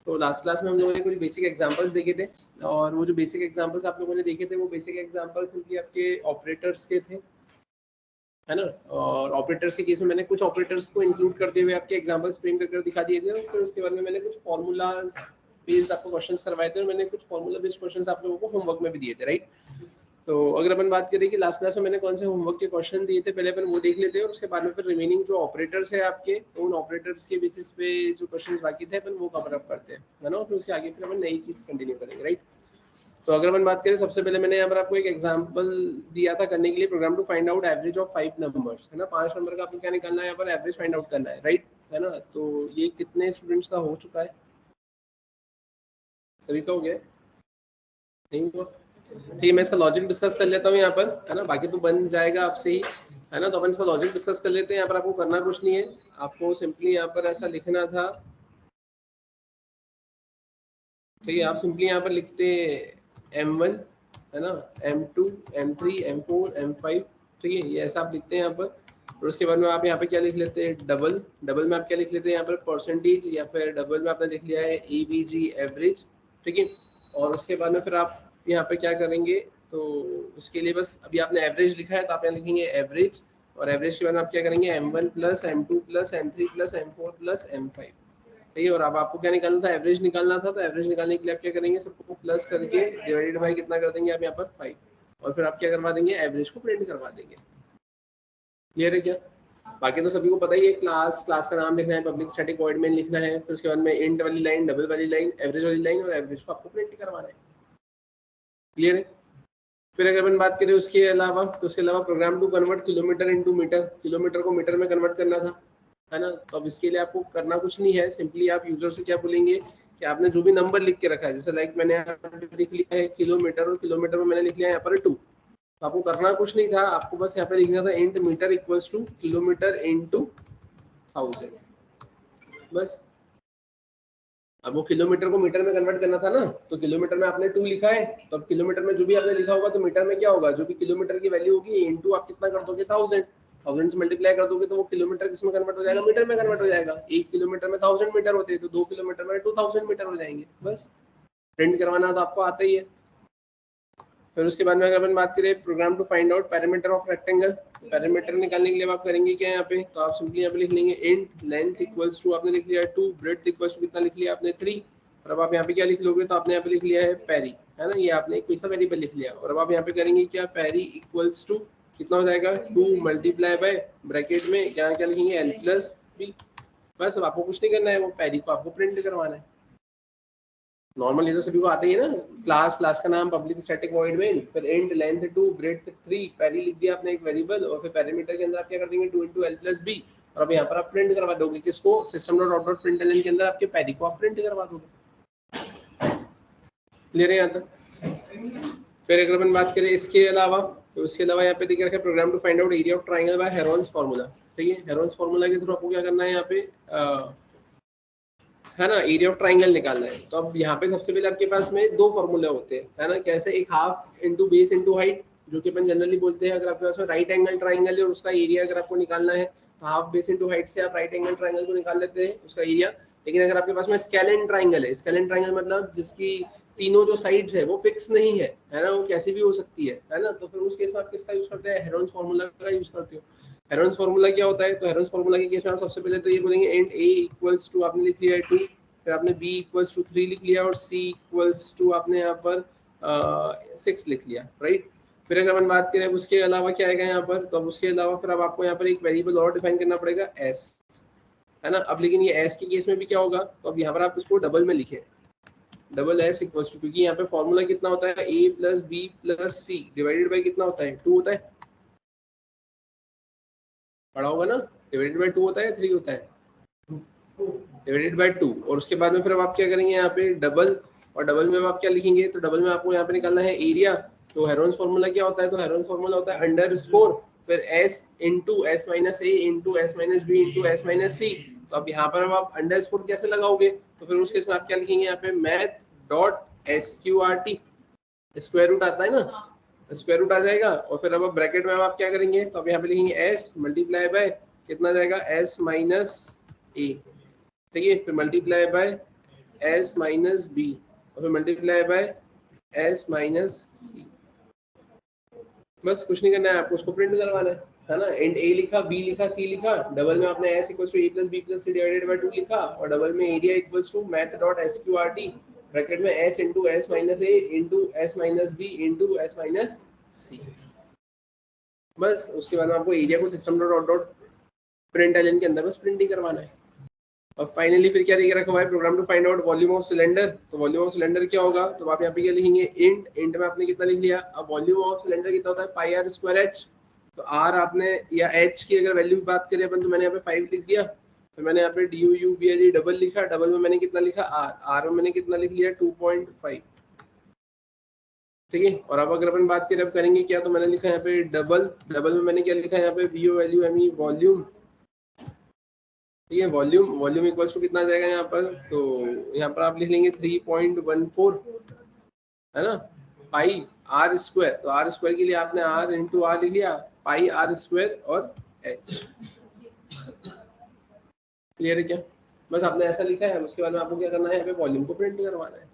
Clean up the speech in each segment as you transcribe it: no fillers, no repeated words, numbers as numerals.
तो last class में हम लोगों ने कुछ बेसिक एग्जांपल्स देखे थे, और वो जो बेसिक एग्जांपल्स आप लोगों ने देखे थे वो बेसिक एग्जांपल्स सिंपली आपके ऑपरेटर्स के थे, है ना। और ऑपरेटर्स के केस में मैंने कुछ ऑपरेटर्स को इंक्लूड करते हुए आपके एग्जांपल्स फ्रेम कर दिखा दिए थे, और फिर उसके बाद में मैंने कुछ फॉर्मूलाज बेस्ड आपको क्वेश्चंस करवाए थे, और मैंने कुछ फॉर्मूला बेस्ड क्वेश्चंस आप लोगों को होमवर्क में भी दिए थे, राइट। तो अगर अपन बात करें कि लास्ट क्लास में मैंने कौन से होमवर्क के क्वेश्चन दिए थे, पहले अपन वो देख लेते हैं, और उसके बाद में फिर रिमेनिंग जो ऑपरेटर्स है आपके, तो उन ऑपरेटर्स के बेसिस पे जो क्वेश्चंस बाकी थे अपन वो कवर अप करते हैं, है ना। फिर उसके आगे फिर अपन नई चीज कंटिन्यू करेंगे, राइट। तो अगर अपन बात करें, सबसे पहले मैंने यहाँ पर आपको एक एग्जांपल दिया था करने के लिए, program to find out average of 5 numbers, है ना। 5 नंबर का आपको क्या निकालना है, यहाँ पर एवरेज फाइंड आउट करना है, राइट, है ना। तो ये कितने स्टूडेंट्स का हो चुका है, सभी का हो गया, नहीं हुआ, ठीक है। मैं इसका लॉजिक डिस्कस कर लेता हूँ यहाँ पर, है ना, बाकी तो बन जाएगा आपसे ही, है ना। तो अपन इसका लॉजिक डिस्कस कर लेते हैं। यहाँ पर आपको करना कुछ नहीं है, आपको सिंपली यहाँ पर ऐसा लिखना था, ठीक है। आप सिंपली यहाँ पर लिखते M1, है ना, M2, M3, M4, M5, ठीक है, ये ऐसा आप लिखते हैं यहाँ पर। और उसके बाद में आप यहाँ पे क्या लिख लेते हैं, डबल, डबल में आप क्या लिख लेते हैं यहाँ पर, परसेंटेज, या फिर डबल में आपने लिख लिया है AVG एवरेज, ठीक है। और उसके बाद में फिर आप यहाँ पे क्या करेंगे, तो उसके लिए बस अभी आपने एवरेज लिखा है तो आप यहाँ लिखेंगे एवरेज, और एवरेज के बाद आप क्या करेंगे, M1 plus M2 plus M3 plus M4 plus M5, ठीक है। और अब आपको क्या निकालना था, एवरेज निकालना था, तो एवरेज निकालने के लिए आप क्या करेंगे, सबको प्लस करके डिवाइडेड बाई कितना कर देंगे आप यहाँ पर 5, और फिर आप क्या करवा देंगे, एवरेज को प्रिंट करवा देंगे। क्लियर है क्या? बाकी तो सभी को पता ही है, क्लास, क्लास का नाम लिखना है, पब्लिक स्टैटिक वॉइड मेन लिखना है, फिर उसके बाद में इंट वाली लाइन, डबल वाली लाइन, एवरेज वाली लाइन, और एवरेज को आपको प्रिंट करवाना है। क्लियर है? फिर अगर अपन बात करें उसके अलावा, तो उसके अलावा program to convert kilometre into metre, kilometre को मीटर में कन्वर्ट करना था, है ना। तो अब इसके लिए आपको करना कुछ नहीं है, सिंपली आप यूजर से क्या बोलेंगे कि आपने जो भी नंबर लिख के रखा है, जैसे लाइक मैंने यहाँ पे लिख लिया है किलोमीटर, और किलोमीटर में मैंने लिख लिया है यहाँ पर 2, तो आपको करना कुछ नहीं था, आपको बस यहाँ पे लिखना था int metre equals to kilometre into 1000, बस। अब वो किलोमीटर को मीटर में कन्वर्ट करना था ना, तो किलोमीटर में आपने 2 लिखा है, तो अब किलोमीटर में जो भी आपने लिखा होगा, तो मीटर में क्या होगा, जो भी किलोमीटर की वैल्यू होगी इनटू आप कितना कर दोगे, 1000, 1000 से मल्टीप्लाई कर दोगे, तो वो किलोमीटर किसमें कन्वर्ट हो जाएगा, मीटर में कन्वर्ट हो जाएगा। 1 किलोमीटर में 1000 मीटर होते हैं, तो 2 किलोमीटर में 2000 मीटर हो जाएंगे, बस। प्रिंट करवाना तो आपको आता ही है। फिर उसके बाद में अगर अपन बात करें program to find out parameter of rectangle, parameter निकालने के लिए आप करेंगे क्या यहाँ पे, तो आप सिंपली यहाँ पे लिख लेंगे इंट लेंथ इक्वल्स टू, आपने लिख लिया है 2, ब्रेड्थ इक्वल्स टू कितना लिख लिया आपने 3, और अब आप यहाँ पे क्या लिख लोगे, तो आपने यहाँ पे लिख लिया है पैरी, है ना, ये आपने कोई सा वेरिएबल लिख लिया, और अब आप यहाँ पे करेंगे क्या, पैरी इक्वल्स टू कितना हो जाएगा, 2 मल्टीप्लाई बाय ब्रैकेट में यहाँ क्या लिखेंगे, L प्लस बी, बस। अब आपको कुछ नहीं करना है, वो पैरी को आपको प्रिंट करवाना है। नॉर्मल ये तो सभी को आते ही है ना, क्लास, क्लास का नाम पब्लिक स्टैटिक वॉइड मेन, फिर इंट लेंथ 2, ब्रेड्थ 3, पैरी लिख दिया आपने एक वेरिएबल, और फिर पैरामीटर के अंदर आप क्या कर देंगे, 2 * L + b, और अब यहाँ पर आप प्रिंट करवा दोगे किसको, system.out.println के अंदर आपके पैरी को आप प्रिंट करवा दोगे। क्लियर है यहाँ तक? फिर अगर अपन बात करें इसके अलावा, तो इसके अलावा यहाँ पे दिख रखा है program to find out area of triangle by Heron's formula, ठीक है। हेरोन्स फार्मूला के थ्रू आपको क्या करना है यहाँ पे, है ना, एरिया ऑफ ट्राइंगल निकालना है। तो अब यहाँ पे सबसे पहले आपके पास में 2 फॉर्मूले होते हैं, है ना, कैसे, एक half into base into height, जो कि अपन जनरली बोलते हैं, अगर आपके पास में राइट एंगल ट्राइंगल है और उसका एरिया अगर आपको निकालना है, तो हाफ बेस इंटू हाइट से आप राइट एंगल ट्राइंगल को निकाल लेते हैं उसका एरिया। लेकिन अगर आपके पास में स्केलेन ट्राइंगल है, स्केलेन ट्राइंगल मतलब जिसकी तीनों जो साइड्स है वो फिक्स नहीं है ना, वो कैसी भी हो सकती है ना, तो फिर उस केस में आप किसका यूज करते हैं, हेरोन्स फार्मूला का यूज करते हो। हेरोन्स फार्मूला क्या होता है, तो हेरोन्स फार्मूला के केस में आप सबसे पहले तो ये बोलेंगे इंट a इक्वल्स टू, आपने लिख लिया है 2, फिर आपने b इक्वल्स टू 3 लिख लिया, और c इक्वल्स टू आपने यहाँ पर 6 लिख लिया, राइट। फिर अगर अपन बात करें उसके अलावा क्या आएगा यहाँ पर, तो अब उसके अलावा फिर अब आपको यहाँ पर एक वेरिएबल और डिफाइन करना पड़ेगा s, है ना। अब लेकिन ये s के केस में भी क्या होगा, तो अब यहाँ पर आप इसको डबल में लिखे, डबल s इक्वल्स टू, क्योंकि यहाँ पे फॉर्मूला कितना होता है, a plus B plus C divided by कितना होता है, 2 होता है, पढ़ा होगा ना, डिवाइडेड बाई 2 होता है, 3 होता है, डिवाइडेड बाई 2। और उसके बाद में फिर अब आप क्या करेंगे यहाँ पे डबल, और डबल में आप क्या लिखेंगे, तो डबल में आपको यहाँ पे निकालना है एरिया, तो हेरोन्स फार्मूला क्या होता है, तो हेरोन्स फार्मूला होता है अंडरस्कोर, फिर s into S minus A into S minus B into S minus C. तो अब यहाँ पर अब आप अंडरस्कोर कैसे लगाओगे, तो फिर उस केस में आप क्या लिखेंगे यहाँ पे, math dot sqrt, square root आता है ना, स्क्वायर रूट आ जाएगा, और फिर अब ब्रैकेट में आप क्या करेंगे, तो अब यहाँ पे लिखेंगे s मल्टीप्लाई बाय कितना जाएगा, s माइनस ए, ठीक है, फिर multiply by S minus B और फिर multiply by S minus C. बस कुछ नहीं करना है आपको, उसको प्रिंट करवाना है ना। एंड ए लिखा, बी लिखा, सी लिखा, डबल में आपने S equals to A plus B plus C divided by 2 लिखा और डबल में area equals to math dot SQRT bracket में S into S minus A into S minus B into S minus C. बस उसके बाद आपको area को system dot dot print LN के अंदर बस प्रिंट ही करवाना है। और फाइनली फिर क्या देके रखा हुआ है, program to find out volume of cylinder. तो वॉल्यूम ऑफ सिलेंडर क्या होगा, तो आप यहाँ पे क्या लिखेंगे, इंट में आपने कितना लिख लिया। अब वॉल्यूम ऑफ सिलेंडर कितना होता है, पाई आर स्क्वायर एच। तो आर आपने या एच की अगर वैल्यू की बात करें अपन, तो मैंने यहाँ पे 5 लिख दिया। फिर मैंने यहाँ पे D U U B L double लिखा, डबल में मैंने कितना लिखा आर, आर में मैंने कितना लिख लिया 2.5। ठीक है। और अब अगर अपन बात करें अब करेंगे क्या, तो मैंने लिखा यहाँ पे डबल, डबल में मैंने क्या लिखा यहाँ पे V O L U M E volume. ठीक है, वॉल्यूम, वॉल्यूम इक्वल्स टू कितना आ जाएगा यहाँ पर, तो यहाँ पर आप लिख लेंगे 3.14 है ना, पाई आर स्क्वायर। तो आर स्क्वायर के लिए आपने आर इंटू आर लिख लिया, पाई आर स्क्वायर और एच। क्लियर है क्या, बस आपने ऐसा लिखा है। उसके बाद में आपको क्या करना है, यहाँ पे वॉल्यूम को प्रिंट करवाना है।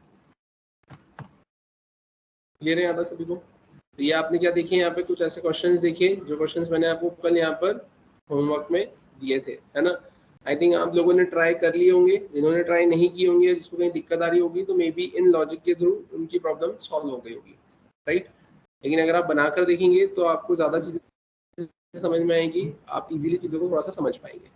क्लियर है यहाँ पर सभी को। तो ये आपने क्या देखे, यहाँ पे कुछ ऐसे क्वेश्चंस देखे जो क्वेश्चंस मैंने आपको कल यहाँ पर होमवर्क में दिए थे, है ना। आई थिंक आप लोगों ने ट्राई कर लिए होंगे, जिन्होंने ट्राई नहीं किए होंगे, जिसको कहीं दिक्कत आ रही होगी, तो मे बी इन लॉजिक के थ्रू उनकी प्रॉब्लम सॉल्व हो गई होगी, राइट। लेकिन अगर आप बनाकर देखेंगे तो आपको ज़्यादा चीज़ें समझ में आएगी, आप इजीली चीज़ों को थोड़ा सा समझ पाएंगे।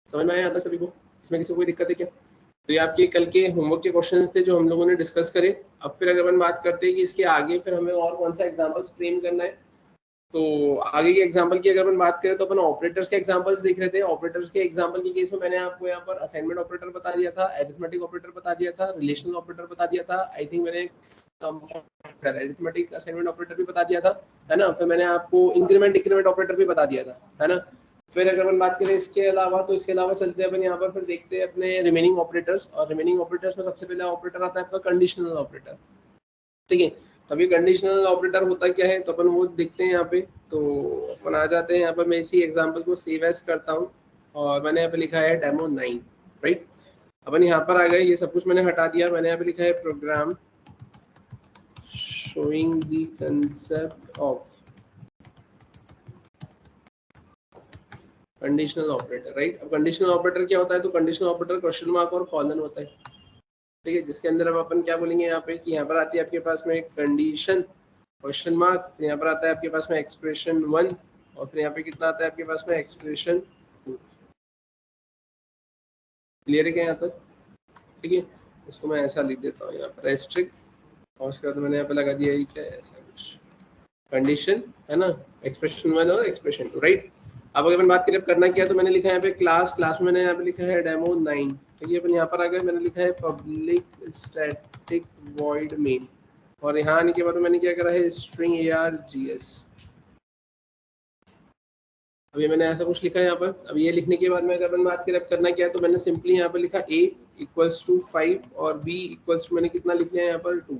समझ में आया आता सभी को, इसमें किसी को कोई दिक्कत है क्या। तो ये आपके कल के होमवर्क के क्वेश्चंस थे जो हम लोगों ने डिस्कस करे। अब फिर अगर अपन बात करते हैं कि इसके आगे फिर हमें और कौन सा एग्जाम्पल्स फ्रेम करना है, तो आगे के एग्जांपल की अगर अपन बात करें तो अपन ऑपरेटर्स के एग्जांपल्स देख रहे थे। ऑपरेटर्स के एग्जांपल के केस में मैंने आपको यहाँ पर असाइनमेंट ऑपरेटर बता दिया था, अरिथमेटिक ऑपरेटर बता दिया था, रिलेशनल ऑपरेटर बता दिया था। आई थिंक मैंने अरिथमेटिक असाइनमेंट ऑपरेटर भी बता दिया था, है ना। फिर मैंने आपको इंक्रीमेंट डिक्रीमेंट ऑपरेटर भी बता दिया था, है ना। फिर अगर अपन बात करें इसके अलावा, तो इसके अलावा चलते हैं अपन यहाँ पर, फिर देखते हैं अपने रिमेनिंग ऑपरेटर्स। और रिमेनिंग ऑपरेटर्स में सबसे पहले ऑपरेटर आता है आपका कंडीशनल ऑपरेटर। ठीक है, अभी कंडीशनल ऑपरेटर होता क्या है, तो अपन वो देखते हैं यहाँ पे। तो अपन आ जाते हैं यहाँ पर, मैं इसी एग्जांपल को सेव एज करता हूँ और मैंने यहाँ पे लिखा है डेमो 9, राइट। अपन यहाँ पर आ गए, ये सब कुछ मैंने हटा दिया। मैंने यहाँ पे लिखा है program showing the concept of conditional operator, right. अब कंडीशनल ऑपरेटर क्या होता है, तो कंडीशनल ऑपरेटर क्वेश्चन मार्क और कॉलन होता है। ठीक है, जिसके अंदर अब अपन क्या बोलेंगे यहाँ पे, कि यहाँ पर आती है आपके पास में कंडीशन क्वेश्चन मार्क, फिर यहाँ पर आता है आपके पास में एक्सप्रेशन 1 और फिर यहाँ पे कितना आता है आपके पास में एक्सप्रेशन 2। क्लियर है क्या यहाँ तक। ठीक है, इसको मैं ऐसा लिख देता हूँ यहाँ पर रेस्ट्रिक्ट, और उसके बाद मैंने यहाँ पे लगा दिया ये क्या है, ऐसा कुछ कंडीशन, है ना, एक्सप्रेशन 1 और एक्सप्रेशन 2, राइट। अब अगर मैं बात करें करना क्या, तो मैंने लिखा है यहाँ पे क्लास, क्लास में मैंने यहाँ पे लिखा है डेमो 9। ठीक है, अपन यहाँ पर आ गए, मैंने लिखा है पब्लिक स्टैटिक वॉइड मेन, और यहाँ आने के बाद मैंने क्या करा है स्ट्रिंग args। अभी मैंने ऐसा कुछ लिखा है यहाँ पर। अब ये लिखने के बाद में अगर अपन बात करें अब करना क्या है, तो मैंने सिंपली यहाँ पर लिखा a इक्वल्स टू 5 और b इक्वल्स टू मैंने कितना लिख लिया है यहाँ पर 2।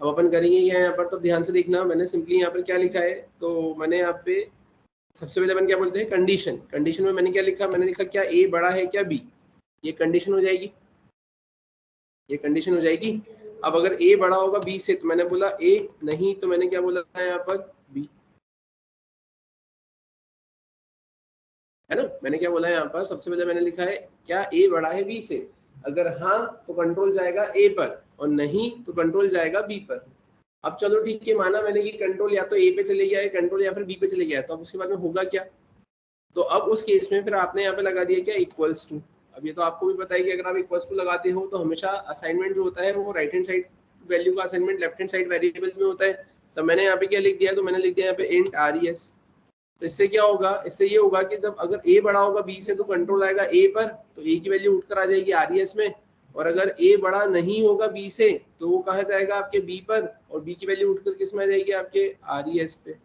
अब अपन करेंगे यहाँ पर, तो ध्यान से देखना, मैंने सिंपली यहाँ पर क्या लिखा है, तो मैंने यहाँ पे सबसे पहले अपन क्या बोलते हैं कंडीशन। कंडीशन में मैंने क्या लिखा, मैंने लिखा क्या a बड़ा है क्या b, ये कंडीशन हो जाएगी, ये कंडीशन हो जाएगी। अब अगर a बड़ा होगा b से, तो मैंने बोला a, नहीं तो मैंने क्या बोला था यहाँ पर b, है ना। मैंने क्या बोला यहाँ पर, सबसे पहले मैंने लिखा है क्या a बड़ा है b से, अगर हाँ तो कंट्रोल जाएगा a पर और नहीं तो कंट्रोल जाएगा b पर। अब चलो ठीक है, माना मैंने कि कंट्रोल या तो a पे चले गया है कंट्रोल, या फिर b पे चले गया है, तो अब उसके बाद में होगा क्या, तो अब उस केस में फिर आपने यहाँ पे लगा दिया क्या इक्वल्स टू। अब ये तो आपको भी पता है कि अगर आप इक्वल्स टू लगाते हो तो हमेशा असाइनमेंट जो होता है वो राइट हैंड साइड वैल्यू का assignment left hand side variable में होता है। तो मैंने यहाँ पे क्या लिख दिया, तो मैंने लिख दिया यहाँ पे इंट res। तो इससे क्या होगा, इससे ये होगा कि जब अगर a बड़ा होगा b से तो कंट्रोल आएगा a पर, तो a की वैल्यू उठकर आ जाएगी res में, और अगर a बड़ा नहीं होगा b से तो वो कहाँ जाएगा आपके b पर, और b की वैल्यू उठकर किस में आ जाएगी आपके res पे।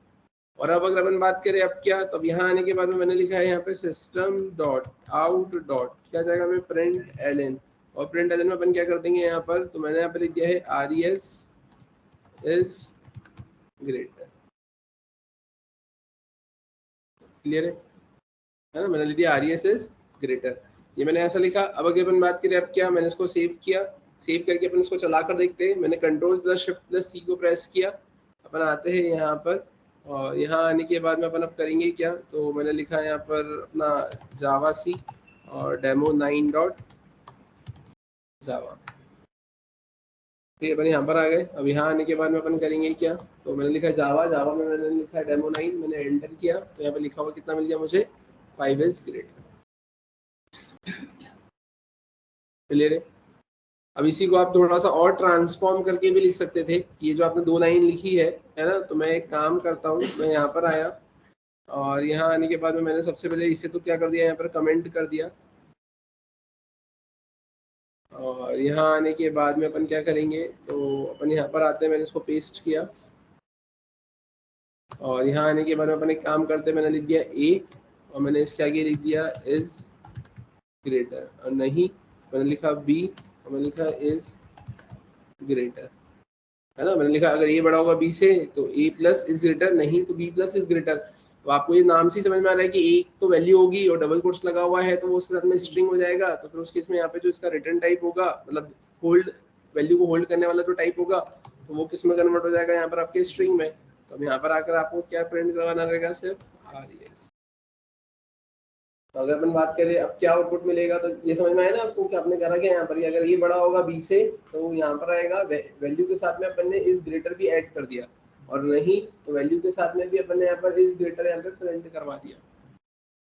और अब अगर अपन बात करें अब क्या, तो अब यहाँ आने के बाद में मैंने लिखा है यहाँ पे सिस्टम डॉट आउट डॉट क्या जाएगा में प्रिंट एलन, और प्रिंट एलन में अपन क्या कर देंगे यहाँ पर, तो मैंने यहाँ पे लिख दिया है res इज ग्रेटर। क्लियर है ना, मैंने लिख दिया res इज ग्रेटर। ये मैंने ऐसा लिखा। अब अगर अपन बात करें अब क्या, मैंने इसको सेव किया, सेव करके अपन इसको चला कर देखते हैं। मैंने कंट्रोल प्लस शिफ्ट प्लस सी को प्रेस किया, अपन आते हैं यहाँ पर, और यहाँ आने के बाद में अपन अब करेंगे क्या, तो मैंने लिखा यहाँ पर अपना जावा सी और डेमो 9 डॉट जावा। ठीक है, अपन यहाँ पर आ गए। अब यहाँ आने के बाद में अपन करेंगे क्या, तो मैंने लिखा जावा, जावा में मैंने लिखा डेमो 9, मैंने एंटर किया तो यहाँ पे लिखा हुआ कितना मिल गया मुझे, 5 इज ग्रेटर। क्लियर है। अब इसी को आप थोड़ा सा और ट्रांसफॉर्म करके भी लिख सकते थे। ये जो आपने 2 लाइन लिखी है ना, तो मैं एक काम करता हूँ, मैं यहाँ पर आया और यहाँ आने के बाद में मैंने सबसे पहले इसे तो क्या कर दिया, यहाँ पर कमेंट कर दिया, और यहाँ आने के बाद में अपन क्या करेंगे, तो अपन यहाँ पर आते हैं, मैंने इसको पेस्ट किया, और यहाँ आने के बाद में अपन एक काम करते हैं, मैंने लिख दिया ए, और मैंने इसके आगे लिख दिया इज ग्रेटर, और नहीं मैंने लिखा बी, और मैंने लिखा इज ग्रेटर, है ना। मैंने लिखा अगर ए बड़ा होगा बी से तो ए प्लस इज ग्रेटर, नहीं तो बी प्लस इज ग्रेटर। तो आपको ये नाम से समझ में आ रहा है कि एक तो वैल्यू होगी और डबल कोट्स लगा हुआ है तो वो उसके साथ में स्ट्रिंग हो जाएगा। तो फिर उस केस में यहाँ पे जो इसका रिटर्न टाइप होगा, मतलब होल्ड वैल्यू को होल्ड करने वाला जो टाइप होगा, तो वो किस में कन्वर्ट हो जाएगा, यहाँ पर आपके स्ट्रिंग में। तो अब यहाँ पर आकर आपको क्या प्रिंट करवाना रहेगा, सिर्फ RES। तो अगर अपन बात करें अब क्या आउटपुट मिलेगा, तो ये समझ में आया ना आपको कि आपने करा क्या यहाँ पर, अगर ये बड़ा होगा बी से तो यहाँ पर आएगा वैल्यू के साथ में अपन ने इस ग्रेटर भी ऐड कर दिया, और नहीं तो वैल्यू के साथ में भी अपन ने यहाँ पर इस ग्रेटर यहाँ पे प्रिंट करवा दिया।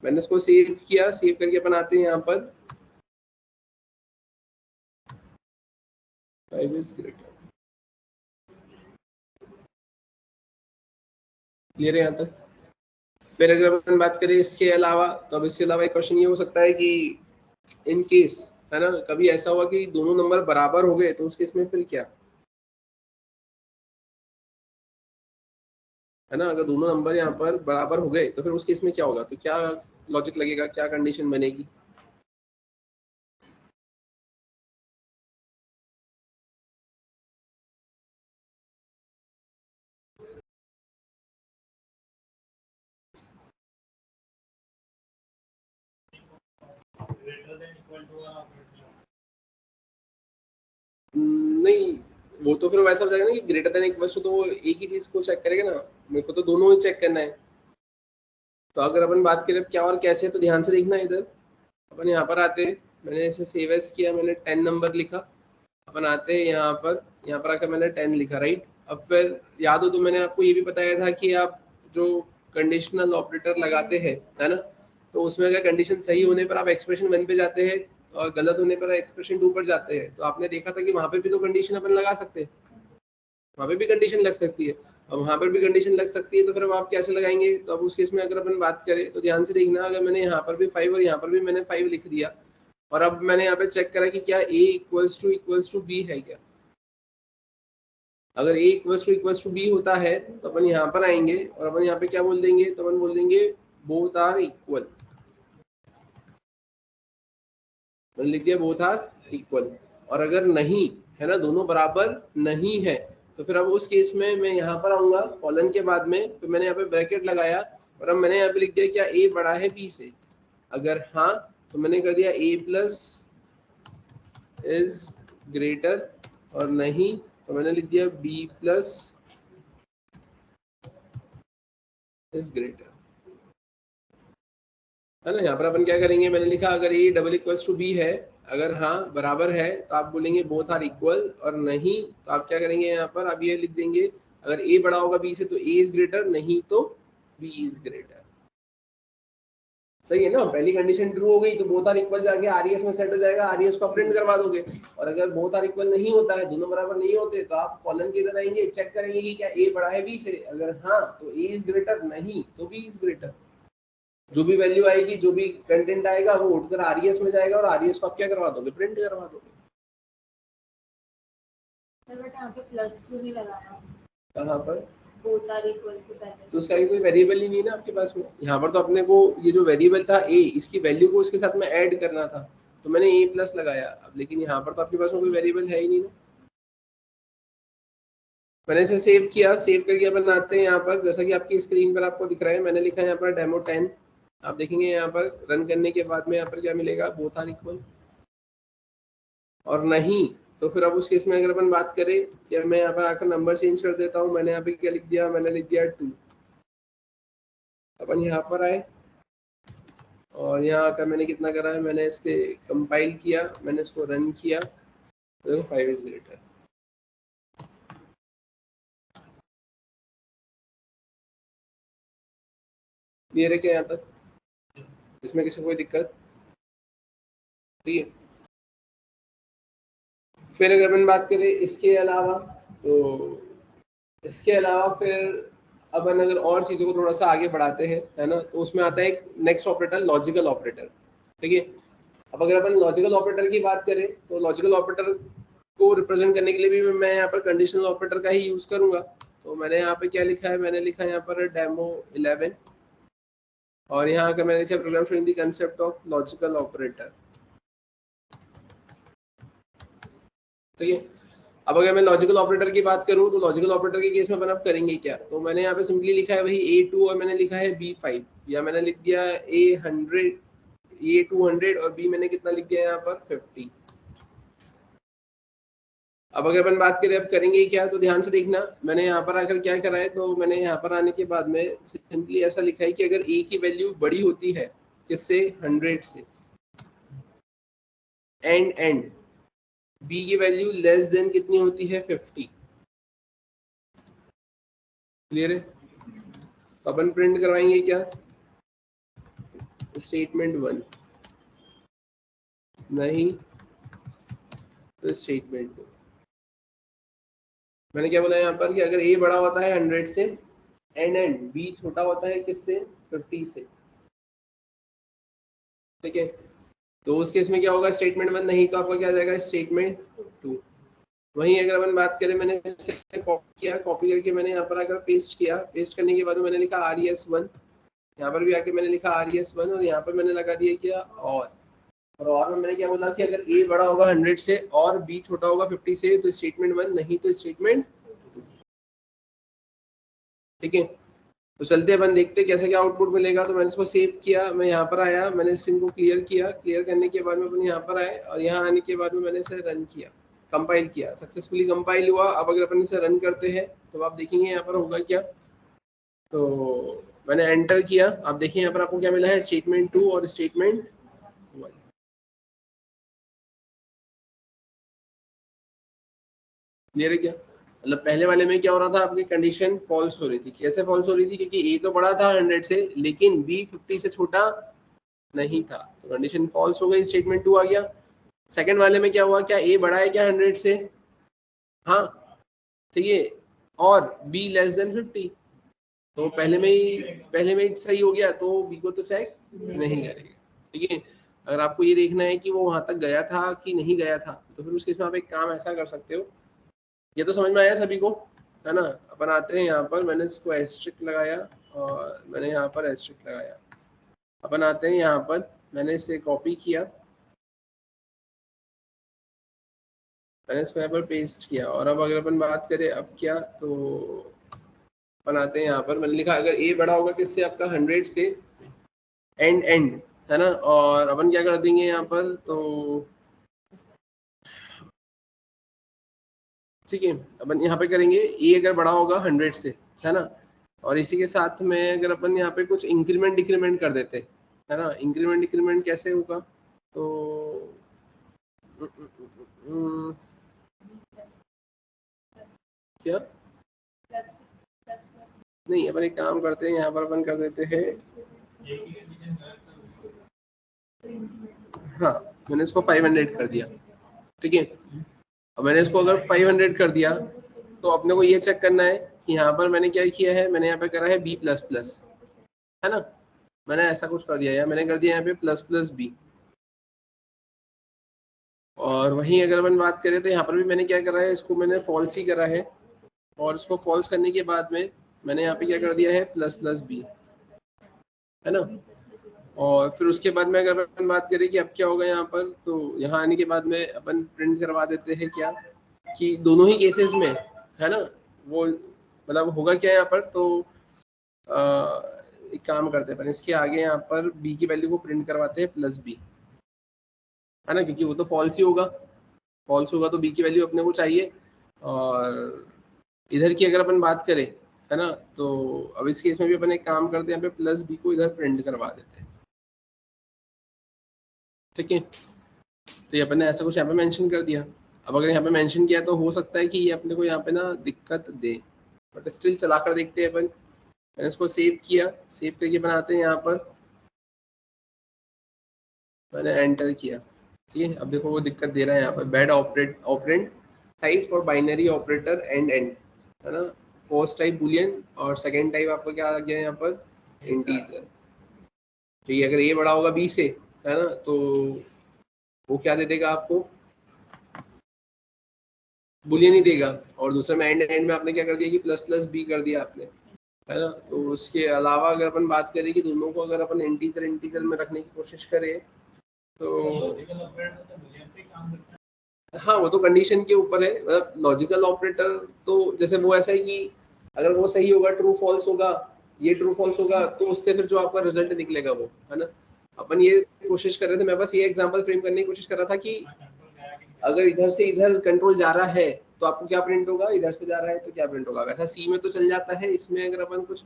मैंने इसको सेव किया, सेव करके अपन आते हैं यहाँ पर 5 इज ग्रेटर। क्लियर है यहाँ तक। फिर अगर अपन बात करें इसके अलावा, तो अब इसके अलावा एक क्वेश्चन ये हो सकता है कि इन केस, है ना, कभी ऐसा हुआ कि दोनों नंबर बराबर हो गए, तो उस केस में फिर क्या, है ना, अगर दोनों नंबर यहाँ पर बराबर हो गए तो फिर उस केस में क्या होगा, तो क्या लॉजिक लगेगा, क्या कंडीशन बनेगी। नहीं, वो तो फिर वैसा हो जाएगा ना कि ग्रेटर देन इक्वल टू, तो वो एक ही चीज को चेक करेगा ना, मेरे को तो दोनों ही चेक करना है। तो अगर अपन बात करें क्या और कैसे, तो ध्यान से देखना इधर। अपन यहाँ पर आते हैं, मैंने इसे सेव एज किया, मैंने 10 नंबर लिखा। अपन आते हैं यहाँ पर आकर मैंने 10 लिखा, राइट। अब फिर याद हो तो मैंने आपको ये भी बताया था कि आप जो कंडीशनल ऑपरेटर लगाते हैं, है ना, तो उसमें अगर कंडीशन सही होने पर आप एक्सप्रेशन 1 पे जाते हैं और गलत होने पर एक्सप्रेशन 2 पर जाते हैं। तो आपने देखा था कि वहां पे भी तो कंडीशन अपन लगा सकते हैं, वहां पे भी कंडीशन लग सकती है। अब वहां पर भी कंडीशन लग सकती है, तो फिर अब आप कैसे लगाएंगे, तो अब उस केस में अगर अपन बात करें तो ध्यान से देखना, अगर मैंने यहाँ पर भी 5 और यहाँ पर भी मैंने 5 लिख दिया, और अब मैंने यहाँ पे चेक करा कि क्या a इक्वल्स टू बी है क्या। अगर a इक्वल्स टू बी होता है तो अपन यहाँ पर आएंगे और अपन यहाँ पे क्या बोल देंगे, तो अपन बोल देंगे बोथ आर इक्वल। मैंने लिख दिया बोथ आर इक्वल। और अगर नहीं है ना, दोनों बराबर नहीं है, तो फिर अब उस केस में मैं यहाँ पर आऊंगा कॉलन के बाद में, फिर मैंने यहाँ पे ब्रैकेट लगाया और अब मैंने यहाँ पे लिख दिया क्या a बड़ा है b से। अगर हाँ तो मैंने कर दिया a प्लस इज ग्रेटर, और नहीं तो मैंने लिख दिया b प्लस इज ग्रेटर, है ना। यहाँ पर अपन क्या करेंगे, मैंने लिखा अगर a double equals to B है, अगर हाँ बराबर है तो आप बोलेंगे बोथ आर इक्वल, और नहीं तो आप क्या करेंगे, यहाँ पर आप ये लिख देंगे अगर a बड़ा होगा b से तो a इज ग्रेटर, नहीं तो b इज ग्रेटर। सही है ना, पहली कंडीशन ट्रू हो गई तो बोथ आर इक्वल जाके आरईएस में सेट हो जाएगा, आरईएस को प्रिंट करवा दोगे। और अगर बोथ आर इक्वल नहीं होता है, दोनों बराबर नहीं होते, तो आप कॉलम के इधर आएंगे, चेक करेंगे कि क्या a बड़ा है b से, अगर हाँ तो a इज ग्रेटर, नहीं तो b इज ग्रेटर। जो भी वैल्यू आएगी, जो भी कंटेंट आएगा, वो उठकर आरईएस में जाएगा और आरईएस को आप क्या करवा दोगे, प्रिंट करवा दोगे। सर बट यहाँ पे प्लस टू नहीं लगाना, कहाँ पर, बोथ आर इक्वल टू पहले तो उसका कोई वेरिएबल ही नहीं है ना आपके पास में। यहाँ पर तो अपने को ये जो वेरिएबल था a, इसकी वैल्यू को इसके साथ में ऐड करना था, तो मैंने a प्लस लगाया। अब लेकिन यहाँ पर तो आपके पास में कोई वेरिएबल है ही नहीं ना। मैंने इसे सेव किया, सेव करके अपन आते हैं यहाँ पर, जैसा कि आपकी स्क्रीन पर आपको दिख रहा है, मैंने लिखा है यहाँ पर डेमो 10। आप देखेंगे यहाँ पर रन करने के बाद में यहाँ पर क्या मिलेगा, बोथ आर इक्वल। और नहीं तो फिर अब उस केस में अगर अपन बात करें कि मैं यहाँ पर आकर नंबर चेंज कर देता हूँ, मैंने यहाँ पे क्या लिख दिया, मैंने लिख दिया 2। अपन यहाँ पर आए और यहाँ आकर मैंने कितना करा है, मैंने इसके कंपाइल किया, मैंने इसको रन किया, तो देखो 5 इज ग्रेटर। क्लियर है क्या यहाँ तक? इसमें किसी को कोई दिक्कत? ठीक है। फिर अगर अपन बात करें इसके अलावा, तो इसके अलावा फिर अपन अगर और चीज़ों को थोड़ा सा आगे बढ़ाते हैं, है ना, तो उसमें आता है एक नेक्स्ट ऑपरेटर, लॉजिकल ऑपरेटर। ठीक है। अब अगर अपन लॉजिकल ऑपरेटर की बात करें तो लॉजिकल ऑपरेटर को रिप्रेजेंट करने के लिए भी मैं यहाँ पर कंडीशनल ऑपरेटर का ही यूज करूंगा। तो मैंने यहाँ पे क्या लिखा है, मैंने लिखा है यहाँ पर डेमो 11 और यहाँ का मैंने लिखा program showing the concept of logical operator. ठीक है। अब अगर मैं लॉजिकल ऑपरेटर की बात करूं तो लॉजिकल ऑपरेटर के केस में अपन अब करेंगे क्या, तो मैंने यहाँ पे सिंपली लिखा है वही A2 और मैंने लिखा है B5, या मैंने लिख दिया A100, A200 और B मैंने कितना लिख दिया यहाँ पर 50। अब अगर अपन बात करें अब करेंगे क्या, तो ध्यान से देखना, मैंने यहाँ पर आकर क्या करा है, तो मैंने यहाँ पर आने के बाद में सिंपली ऐसा लिखा है कि अगर A की वैल्यू बड़ी होती है किससे, 100 से, एंड B की वैल्यू लेस देन कितनी होती है, 50। क्लियर है? अपन प्रिंट करवाएंगे क्या, स्टेटमेंट 1, नहीं तो स्टेटमेंट 2। मैंने क्या बोला यहाँ पर कि अगर A बड़ा होता है 100 से एंड B छोटा होता है किससे, 50 से। ठीक है। तो उस केस में क्या होगा, स्टेटमेंट 1, नहीं तो आपका क्या आ जाएगा, स्टेटमेंट 2। वहीं अगर अपन बात करें, मैंने इसे कॉपी किया, कॉपी करके मैंने यहाँ पर आकर पेस्ट किया, पेस्ट करने के बाद में मैंने लिखा RES1, यहाँ पर भी आके मैंने लिखा RES1 और यहाँ पर मैंने लगा दिया क्या, और में मैंने क्या बोला कि अगर A बड़ा होगा 100 से और B छोटा होगा 50 से तो स्टेटमेंट 1, नहीं तो स्टेटमेंट 2। ठीक है। तो चलते अपन देखते कैसे क्या आउटपुट मिलेगा। तो मैंने इसको सेव किया, मैं यहाँ पर आया, मैंने स्क्रीन को क्लियर किया, क्लियर करने के बाद में अपन यहाँ पर आए और यहाँ आने के बाद में मैंने इसे रन किया, कंपाइल किया, सक्सेसफुली कंपाइल हुआ। अब अगर अपन इसे रन करते हैं तो आप देखेंगे यहाँ पर होगा क्या, तो मैंने एंटर किया, आप देखिए यहाँ पर आपको क्या मिला है, स्टेटमेंट 2 और स्टेटमेंट 1। क्लियर है क्या? मतलब पहले वाले में क्या हो रहा था, आपकी कंडीशन फॉल्स हो रही थी। कैसे फॉल्स हो रही थी, क्योंकि A तो बड़ा था 100 से लेकिन B 50 से छोटा नहीं था, तो कंडीशन फॉल्स हो गई, स्टेटमेंट 2 आ गया। सेकंड वाले में क्या हुआ, क्या A बड़ा है क्या 100 से, हाँ ठीक है, और B लेस देन 50, तो पहले में ही सही हो गया, तो B को तो चेक नहीं करेगा। ठीक है। अगर आपको ये देखना है कि वो वहां तक गया था कि नहीं गया था, तो फिर उस केस में आप एक काम ऐसा कर सकते हो, ये तो समझ में आया सभी को, है ना। अपन आते हैं यहाँ पर, मैंने इसको एस्ट्रिक लगाया और मैंने यहाँ पर एस्ट्रिक लगाया। अपन आते हैं यहाँ पर, मैंने इसे कॉपी किया, मैंने इसको यहाँ पर पेस्ट किया, और अब अगर अपन बात करें अब क्या, तो अपन आते हैं यहाँ पर, मैंने लिखा अगर A बड़ा होगा किससे, आपका 100 से एंड है ना, और अपन क्या कर देंगे यहाँ पर, तो ठीक है, अपन यहाँ पे करेंगे A अगर बड़ा होगा 100 से, है ना, और इसी के साथ में अगर अपन यहाँ पे कुछ इंक्रीमेंट डिक्रीमेंट कर देते, है ना, इंक्रीमेंट डिक्रीमेंट कैसे होगा, तो क्या नहीं, अपन एक काम करते हैं, यहाँ पर अपन कर देते हैं, हाँ मैंने इसको 500 कर दिया। ठीक है। अब मैंने इसको अगर 500 कर दिया तो अपने को ये चेक करना है कि यहाँ पर मैंने क्या किया है, मैंने यहाँ पे करा है B++, है ना, मैंने ऐसा कुछ कर दिया, या मैंने कर दिया यहाँ पे ++B। और वहीं अगर अपन बात करें तो यहाँ पर भी मैंने क्या करा है, इसको मैंने फॉल्स ही करा है, और इसको फॉल्स करने के बाद में मैंने यहाँ पे क्या कर दिया है, ++B, है ना। और फिर उसके बाद में अगर अपन बात करें कि अब क्या होगा यहाँ पर, तो यहाँ आने के बाद में अपन प्रिंट करवा देते हैं क्या, कि दोनों ही केसेस में, है ना, वो मतलब होगा क्या यहाँ पर, तो एक काम करते हैं, इसके आगे यहाँ पर b की वैल्यू को प्रिंट करवाते हैं प्लस b, है ना, क्योंकि वो तो फॉल्स ही होगा, फॉल्स होगा तो b की वैल्यू अपने को चाहिए। और इधर की अगर अपन बात करें, है ना, तो अब इस केस में भी अपन एक काम करते हैं, यहाँ पे प्लस b को इधर प्रिंट करवा देते हैं, ठीक है। तो ये अपन ने ऐसा कुछ यहाँ पे मेंशन कर दिया। अब अगर यहाँ पे मेंशन किया तो हो सकता है कि ये अपने को यहाँ पे ना दिक्कत दे, बट स्टिल चला कर देखते हैं अपन। मैंने इसको सेव किया, सेव करके बनाते हैं, यहाँ पर मैंने एंटर किया, ठीक है। अब देखो वो दिक्कत दे रहा है यहाँ पर, bad operand type for binary operator and, है ना, फर्स्ट टाइप बुलियन और सेकेंड टाइप आपका क्या आ गया यहाँ पर, इंटीजर। तो ये अगर ये बड़ा होगा b से, है ना, तो वो क्या दे देगा आपको, बुलियन ही देगा। और दूसरे में एंड में आपने क्या कर दिया कि प्लस प्लस b कर दिया आपने, है ना। तो उसके अलावा अगर अपन बात करें कि दोनों को अगर अपन इंटीजर में रखने की कोशिश करें तो हाँ, वो तो कंडीशन के ऊपर है। मतलब लॉजिकल ऑपरेटर तो जैसे वो ऐसा है कि अगर वो सही होगा, ट्रू फॉल्स होगा, ये ट्रू फॉल्स होगा, तो उससे फिर जो आपका रिजल्ट निकलेगा वो, है ना। अपन ये कोशिश कर रहे थे, मैं बस ये एग्जांपल फ्रेम करने की कोशिश कर रहा था कि अगर इधर से इधर कंट्रोल जा रहा है तो आपको क्या प्रिंट होगा, इधर से जा रहा है तो क्या प्रिंट होगा। वैसा सी में तो चल जाता है, इसमें अगर अपन कुछ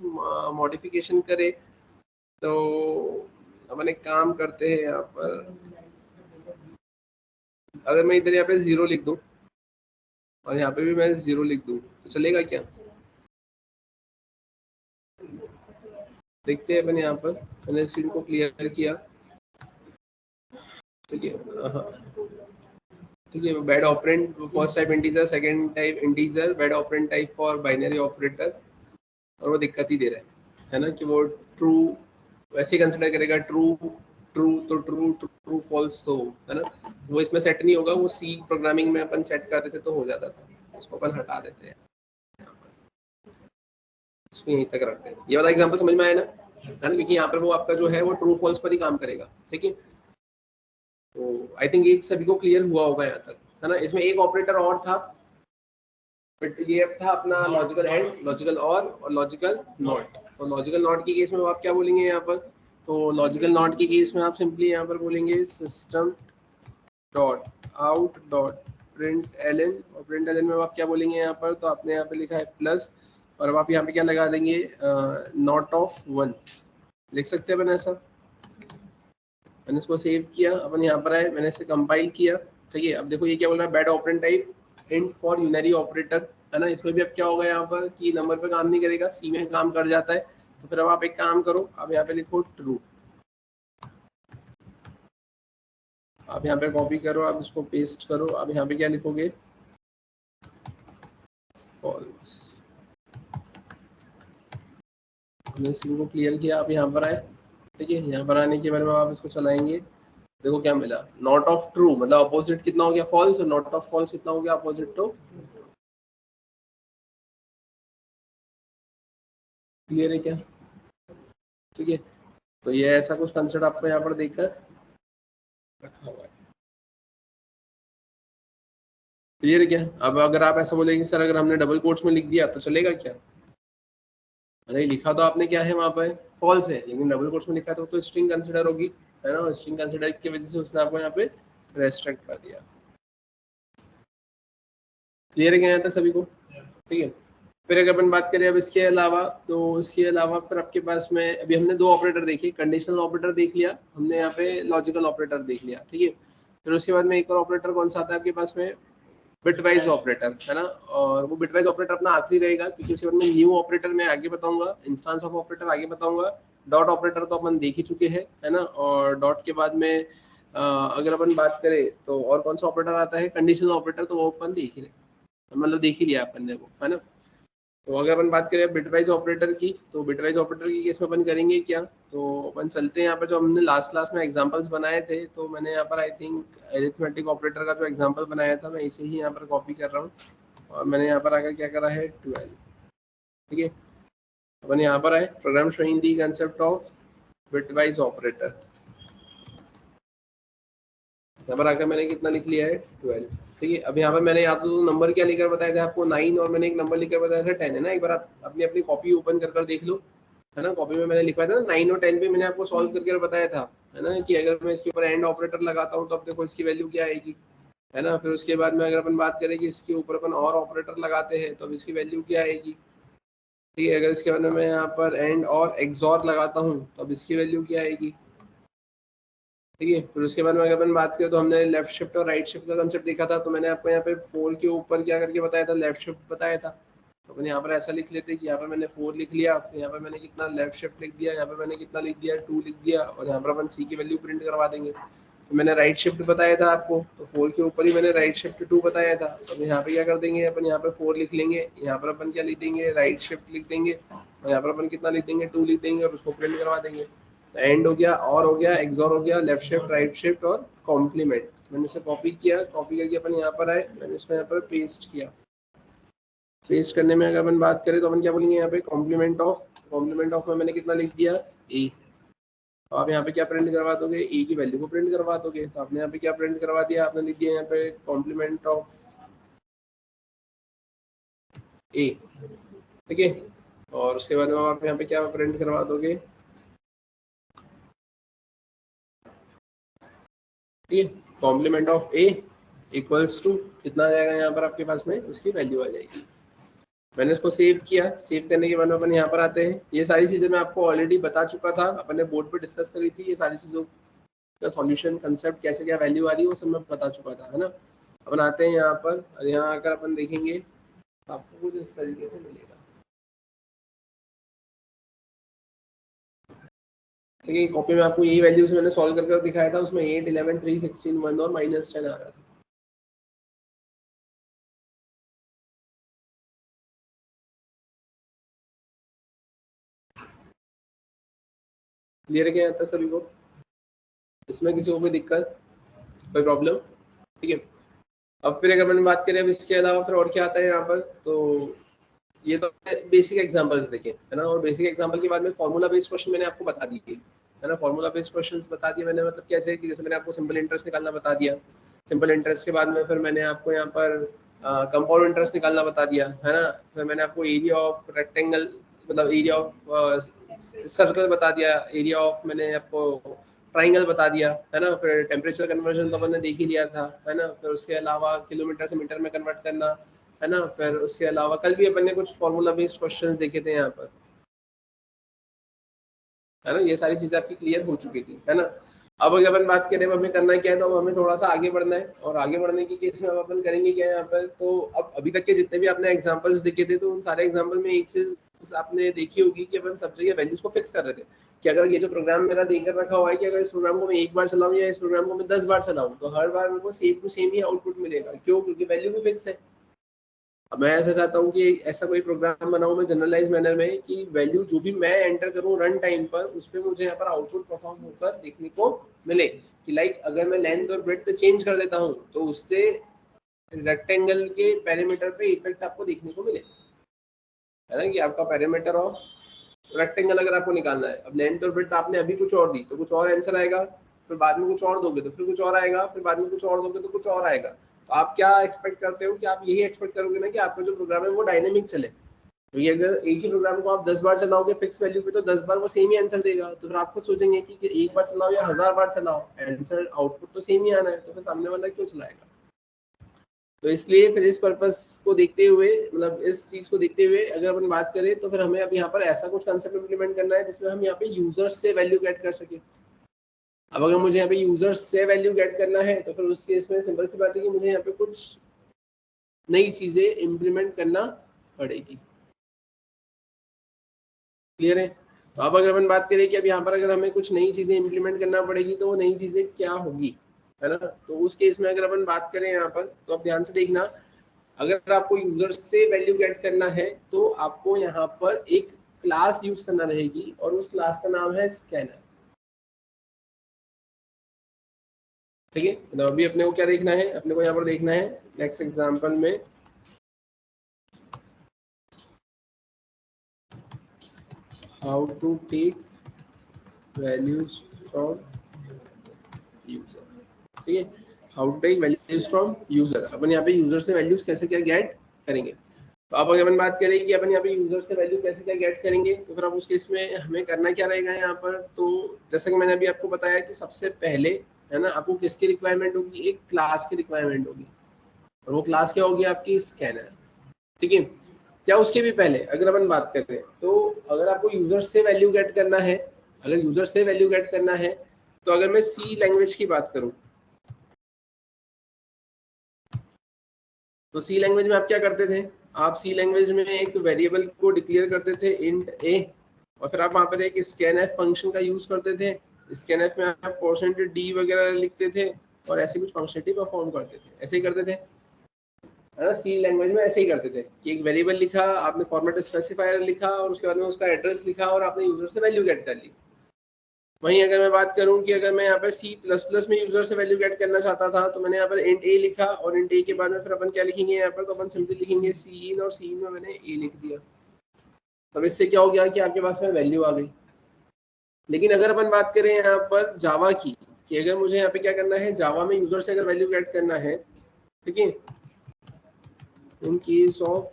मॉडिफिकेशन करें तो अपन एक काम करते हैं, यहाँ पर अगर मैं इधर यहाँ पे 0 लिख दूं और यहाँ पे भी मैं 0 लिख दूं तो चलेगा क्या, देखते हैं अपन। यहाँ पर मैंने स्क्रीन को क्लियर किया, ठीक है। हाँ, ठीक है। Bad operand first type integer, second type integer, bad operand type for binary operator, और वो दिक्कत ही दे रहा है ना, कि वो ट्रू वैसे कंसिडर करेगा, ट्रू ट्रू तो ट्रू ट्रू फॉल्स तो, है ना, वो इसमें सेट नहीं होगा। वो सी प्रोग्रामिंग में अपन सेट करते थे तो हो जाता था, इसको अपन हटा देते हैं, इसको यहीं तक रखते हैं। ये वाला एग्जांपल समझ में आया ना, है ना, क्योंकि यहाँ पर वो आपका जो है वो ट्रू फॉल्स पर ही काम करेगा, ठीक है। तो आई थिंक ये सभी को क्लियर हुआ होगा यहाँ तक, है ना। इसमें एक ऑपरेटर और था, बट ये था अपना लॉजिकल एंड, लॉजिकल और लॉजिकल नॉट। तो लॉजिकल नॉट के केस में आप क्या बोलेंगे यहाँ पर, तो लॉजिकल नॉट के केस में आप सिंपली यहाँ पर बोलेंगे system dot out dot print L, और प्रिंट एल में आप क्या बोलेंगे यहाँ पर, तो आपने यहाँ पे लिखा है प्लस, और अब आप यहाँ पे क्या लगा देंगे, नॉट ऑफ 1 लिख सकते हैं अपन ऐसा। मैंने इसको सेव किया, अपन यहाँ पर आए, मैंने इसे कंपाइल किया, ठीक है। अब देखो ये क्या बोल रहा है, bad operand type int for unary operator, है ना। इसमें भी अब क्या होगा यहाँ पर कि नंबर पे काम नहीं करेगा, सी में काम कर जाता है। तो फिर अब आप एक काम करो, अब यहाँ पे लिखो ट्रू, आप यहाँ पे कॉपी करो, आप इसको पेस्ट करो, अब यहाँ पे क्या लिखोगे, फॉल्स। हमने इसको क्लियर किया, आप यहाँ पर आए, ठीक है। यहाँ पर आने के बाद में आप इसको चलाएंगे, देखो क्या मिला, नॉट ऑफ ट्रू, मतलब अपोजिट कितना हो गया, फॉल्स, और नॉट ऑफ फॉल्स कितना हो गया, अपोजिट तो क्लियर है क्या, ठीक है। तो ये ऐसा कुछ कंसेप्ट आपको यहाँ पर देखकर रखा हुआ है, क्लियर है क्या। अब अगर आप ऐसा बोलेंगे सर अगर हमने डबल कोट्स में लिख दिया तो चलेगा क्या, अरे लिखा तो आपने क्या है वहाँ पर, फॉल्स है, लेकिन डबल कोट्स में लिखा तो स्ट्रिंग कंसिडर होगी, है ना। स्ट्रिंग कंसिडर की वजह से उसने आपको यहाँ पे रेस्ट्रिक्ट कर दिया, क्लियर है क्या यहाँ तक सभी को, ठीक है। फिर अगर अपन बात करें अब इसके अलावा, तो इसके अलावा फिर आपके पास में अभी हमने 2 ऑपरेटर देखे, कंडीशनल ऑपरेटर देख लिया हमने, यहाँ पे लॉजिकल ऑपरेटर देख लिया, ठीक है। फिर उसके बाद में एक और ऑपरेटर कौन सा आता है आपके पास में, बिटवाइज ऑपरेटर, है ना। और वो बिटवाइज ऑपरेटर अपना आखिरी रहेगा, क्योंकि उसके बाद में न्यू ऑपरेटर मैं आगे बताऊंगा, इंस्टेंस ऑफ ऑपरेटर आगे बताऊंगा, डॉट ऑपरेटर तो अपन देख ही चुके हैं, है ना। और डॉट के बाद में अगर अपन बात करें तो और कौन सा ऑपरेटर आता है, कंडीशनल ऑपरेटर, तो वो अपन देख ही रहे, मतलब देख ही लिया अपन ने वो, है ना। तो अगर अपन बात करें बिटवाइज ऑपरेटर की, तो बिटवाइज ऑपरेटर की केस में अपन करेंगे क्या, तो अपन चलते हैं यहाँ पर जो हमने लास्ट क्लास में एग्जांपल्स बनाए थे, तो मैंने यहाँ पर आई थिंक अरिथमेटिक ऑपरेटर का जो एग्जांपल बनाया था मैं इसे ही यहाँ पर कॉपी कर रहा हूँ, और मैंने यहाँ पर आकर क्या करा है 12, ठीक है। अपन यहाँ पर आए, program showing the concept of bitwise operator, यहाँ पर आकर मैंने कितना लिख लिया है 12, ठीक है। अब यहाँ पर मैंने या तो नंबर क्या लेकर बताया था आपको 9, और मैंने एक नंबर लेकर बताया था 10, है ना। एक बार आप अपनी अपनी कॉपी ओपन कर देख लो, है ना, कॉपी में मैंने लिखवाया था ना 9 और 10 पे मैंने आपको सॉल्व करके बताया था, है ना, कि अगर मैं इसके ऊपर एंड ऑपरेटर लगाता हूँ तो अब देखो इसकी वैल्यू क्या आएगी, है ना। फिर उसके बाद में अगर अपन बात करें कि इसके ऊपर अपन और ऑपरेटर लगाते हैं तो अब इसकी वैल्यू क्या आएगी, ठीक है। अगर इसके बाद में मैं यहाँ पर एंड और एक्सॉर लगाता हूँ तो अब इसकी वैल्यू क्या आएगी, ठीक है। फिर उसके बाद में अगर अपन बात करें तो हमने लेफ्ट शिफ्ट और राइट शिफ्ट का कंसेप्ट देखा था, तो मैंने आपको यहाँ पे 4 के ऊपर क्या करके बताया था, लेफ्ट शिफ्ट बताया था। तो अपन यहाँ पर ऐसा लिख लेते हैं कि यहाँ पर मैंने 4 लिख लिया, फिर यहाँ पर मैंने कितना लेफ्ट शिफ्ट लिख दिया, यहाँ पर मैंने कितना लिख दिया 2 लिख दिया, और यहाँ पर अपन सी की वैल्यू प्रिंट करवा देंगे। तो मैंने राइट शिफ्ट बताया था आपको, तो 4 के ऊपर ही मैंने राइट शिफ्ट 2 बताया था। तो यहाँ पे क्या कर देंगे अपन, यहाँ पर 4 लिख लेंगे, यहाँ पर अपन क्या लिख देंगे, राइट शिफ्ट लिख देंगे, और यहाँ पर अपन कितना लिख देंगे 2 लिख देंगे और उसको प्रिंट करवा देंगे। तो एंड हो गया, और हो गया, एक्सॉर हो गया, लेफ्ट शिफ्ट राइट शिफ्ट और कॉम्प्लीमेंट। मैंने इसे कॉपी किया, कॉपी करके अपन यहाँ पर आए, मैंने इसमें यहाँ पर पेस्ट किया। पेस्ट करने में अगर अपन बात करें तो अपन क्या बोलेंगे यहाँ पे, कॉम्प्लीमेंट ऑफ में मैंने कितना लिख दिया ए। तो आप यहाँ पे क्या प्रिंट करवा दोगे, ए की वैल्यू को प्रिंट करवा दोगे। तो आपने यहाँ पे क्या प्रिंट करवा दिया, आपने लिख दिया यहाँ पे कॉम्प्लीमेंट ऑफ ए, ठीक है। और उसके बाद में आप यहाँ पे क्या प्रिंट करवा दोगे, ठीक है, complement of A equals to कितना आ जाएगा यहाँ पर आपके पास में, उसकी वैल्यू आ जाएगी। मैंने इसको सेव किया, सेव करने के बाद अपन यहाँ पर आते हैं। ये सारी चीजें मैं आपको ऑलरेडी बता चुका था, अपन ने बोर्ड पे डिस्कस करी थी, ये सारी चीजों का सॉल्यूशन कंसेप्ट कैसे क्या वैल्यू आ रही है वो सब मैं बता चुका था, है ना। अपन आते हैं यहाँ पर, और यहाँ आकर अपन देखेंगे तो आपको कुछ इस तरीके से मिलेगा, ठीक है। कॉपी में आपको यही वैल्यूज मैंने सॉल्व कर दिखाया था, उसमें 8, 11, 3, 16, 1 और -10 आ रहा था। क्लियर है क्या यहाँ तक सभी को, इसमें किसी को कोई दिक्कत, कोई प्रॉब्लम, ठीक है। अब फिर अगर मैंने बात करें अब इसके अलावा फिर और क्या आता है यहाँ पर, तो ये तो बेसिक एग्जांपल्स देखे, है ना। और बेसिक एग्जांपल के बाद में फार्मूला बेस्ड क्वेश्चन मैंने आपको बता दिए, है ना। फार्मूला बेस्ड क्वेश्चंस बता दिए मैंने, मतलब कैसे कि जैसे मैंने आपको सिंपल इंटरेस्ट निकालना बता दिया, सिंपल इंटरेस्ट के बाद में फिर मैंने आपको यहाँ पर कंपाउंड इंटरेस्ट निकालना बता दिया, है ना। फिर मैंने आपको एरिया ऑफ रेक्टेंगल, मतलब एरिया ऑफ सर्कल बता दिया, एरिया ऑफ मैंने आपको ट्राइंगल बता दिया, है ना। फिर टेम्परेचर कन्वर्जन तो मैंने देख ही लिया था, है ना। फिर उसके अलावा किलोमीटर से मीटर में कन्वर्ट करना, है ना। फिर उसके अलावा कल भी अपन ने कुछ फार्मूला बेस्ड क्वेश्चंस देखे थे यहाँ पर, है ना। ये सारी चीजें आपकी क्लियर हो चुकी थी, है ना। अब अगर अपन बात करें हमें करना क्या है, तो अब हमें थोड़ा सा आगे बढ़ना है, और आगे बढ़ने की केस में अब अपन करेंगे क्या यहाँ पर, तो अब अभी तक के जितने भी आपने एग्जांपल्स देखे थे तो उन सारे एग्जांपल में एक चीज आपने देखी होगी कि अपन सब जगह वैल्यूज को फिक्स कर रहे थे, कि अगर ये जो प्रोग्राम मेरा देकर रखा हुआ है कि अगर इस प्रोग्राम को मैं एक बार चलाऊं या इस प्रोग्राम को मैं 10 बार चलाऊं तो हर बार मेरे को सेम टू सेम ही आउटपुट मिलेगा। क्यों, क्योंकि वैल्यू भी फिक्स है। अब मैं ऐसा चाहता हूँ कि ऐसा कोई प्रोग्राम बनाऊँ मैं जनरलाइज मैनर में कि वैल्यू जो भी मैं एंटर करूँ रन टाइम पर, उस पर मुझे यहाँ पर आउटपुट परफॉर्म होकर देखने को मिले, कि लाइक अगर मैं लेंथ और ब्रेड्थ चेंज कर देता हूँ तो उससे रेक्टेंगल के पैरामीटर पे इफेक्ट आपको देखने को मिले, है ना। कि आपका पैरामीटर ऑफ रेक्टेंगल अगर आपको निकालना है, अब लेंथ और ब्रेड्थ आपने अभी कुछ और दी तो कुछ और आंसर आएगा, फिर बाद में कुछ और दोगे तो फिर कुछ और आएगा, फिर बाद में कुछ और दोगे तो कुछ और आएगा। तो आप क्या एक्सपेक्ट करते हो, कि आप यही एक्सपेक्ट करोगे ना कि आपका जो प्रोग्राम है वो डायनेमिक चले। तो ये अगर एक ही प्रोग्राम को आप 10 बार चलाओगे फिक्स वैल्यू पे तो 10 बार वो सेम ही आंसर देगा। तो फिर आप खुद सोचेंगे कि एक बार चलाओ या 1000 बार चलाओ, आंसर आउटपुट तो सेम ही आना है, तो फिर सामने वाला क्यों चलाएगा। तो इसलिए फिर इस पर्पस को देखते हुए, मतलब इस चीज को देखते हुए अगर अपन बात करें तो फिर हमें अब यहाँ पर ऐसा कुछ कंसेप्ट इंप्लीमेंट करना है जिसमें हम यहाँ पे यूजर्स से वैल्यू गेट कर सके। अब अगर मुझे यहाँ पे यूजर्स से वैल्यू गेट करना है तो फिर उस केस में सिंपल सी बात है कि मुझे यहाँ पे कुछ नई चीजें इंप्लीमेंट करना पड़ेगी। क्लियर है। तो अब अगर अपन बात करें कि अब यहाँ पर अगर हमें कुछ नई चीजें इंप्लीमेंट करना पड़ेगी तो वो नई चीजें क्या होगी, है ना। तो उस केस में अगर अपन बात करें यहाँ पर, तो अब ध्यान से देखना, अगर आपको यूजर से वैल्यू गेट करना है तो आपको यहाँ पर एक क्लास यूज करना रहेगी, और उस क्लास का नाम है स्कैनर, ठीक है। तो अभी अपने को क्या देखना है, अपने को यहाँ पर देखना है नेक्स्ट एग्जांपल में how to take values from user, ठीक है। How to take values from user, अपन यहाँ पे यूजर से वैल्यूज कैसे क्या गेट करेंगे। तो अब अगर अपन बात करें कि अपन यहाँ पे यूजर से वैल्यू कैसे क्या गेट करेंगे, तो फिर अब उस केस में हमें करना क्या रहेगा यहाँ पर। तो जैसे कि मैंने अभी आपको बताया कि सबसे पहले है ना आपको किसकी रिक्वायरमेंट होगी, एक क्लास की रिक्वायरमेंट होगी, और वो क्लास क्या होगी आपकी, स्कैनर। ठीक है, क्या उसके भी पहले अगर अपन बात करें तो अगर आपको यूजर से वैल्यू गेट करना है, अगर यूजर से वैल्यू गेट करना है तो अगर मैं सी लैंग्वेज की बात करूं तो सी लैंग्वेज में आप क्या करते थे, आप सी लैंग्वेज में एक वेरिएबल को डिक्लेयर करते थे इंट ए, और फिर आप वहां पर एक स्कैनएफ फंक्शन का यूज करते थे। स्कैनएफ में आप परसेंटेज डी वगैरह लिखते थे और ऐसे कुछ फंक्शनलिटी परफॉर्म करते थे, ऐसे ही करते थे, है ना। सी लैंग्वेज में ऐसे ही करते थे कि एक वेरिएबल लिखा, आपने फॉर्मेट स्पेसिफायर लिखा और उसके बाद में उसका एड्रेस लिखा और आपने यूजर से वैल्यू गेट कर ली। वहीं अगर मैं बात करूं कि अगर मैं यहाँ पर सी प्लस प्लस में यूजर से वैल्यू गेट करना चाहता था तो मैंने यहाँ पर इंट ए लिखा, और इंट ए के बाद में फिर अपन क्या लिखेंगे यहाँ पर, तो अपन सिंपली लिखेंगे सी इन, और सी इन में मैंने ए लिख दिया। तब इससे क्या हो गया कि आपके पास में वैल्यू आ गई। लेकिन अगर अपन बात करें यहाँ पर जावा की, कि अगर मुझे यहाँ पे क्या करना है, जावा में यूजर से अगर वैल्यू गेट करना है, ठीक है, इन केस ऑफ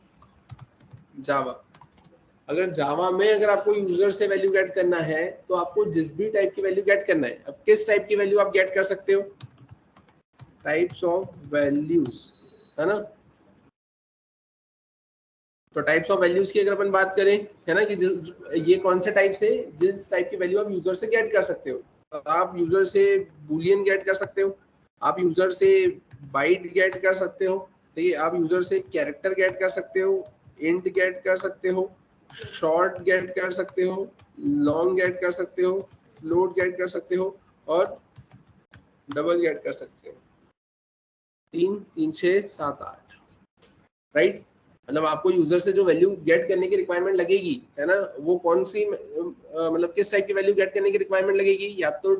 जावा, अगर जावा में अगर आपको यूजर से वैल्यू गेट करना है तो आपको जिस भी टाइप की वैल्यू गेट करना है, अब किस टाइप की वैल्यू आप गेट कर सकते हो, टाइप्स ऑफ वैल्यूज, है ना। तो टाइप्स ऑफ वैल्यूज की अगर अपन बात करें, है ना, कि ये कौन से टाइप से, जिस टाइप की वैल्यू आप यूजर से गेट कर सकते हो। तो आप यूजर से बूलियन गेट कर सकते हो, आप यूजर से बाइट गेट कर सकते हो, ठीक है, आप यूजर से कैरेक्टर गेट कर सकते हो, इंट गेट कर सकते हो, शॉर्ट गेट कर सकते हो, लॉन्ग गेट कर सकते हो, फ्लोट गेट कर सकते हो, और डबल गेट कर सकते हो। 3 3 6 7 8, राइट। मतलब आपको यूजर से जो वैल्यू गेट करने की रिक्वायरमेंट लगेगी, है ना, वो कौन सी मतलब किस टाइप की वैल्यू गेट करने की रिक्वायरमेंट लगेगी, या तो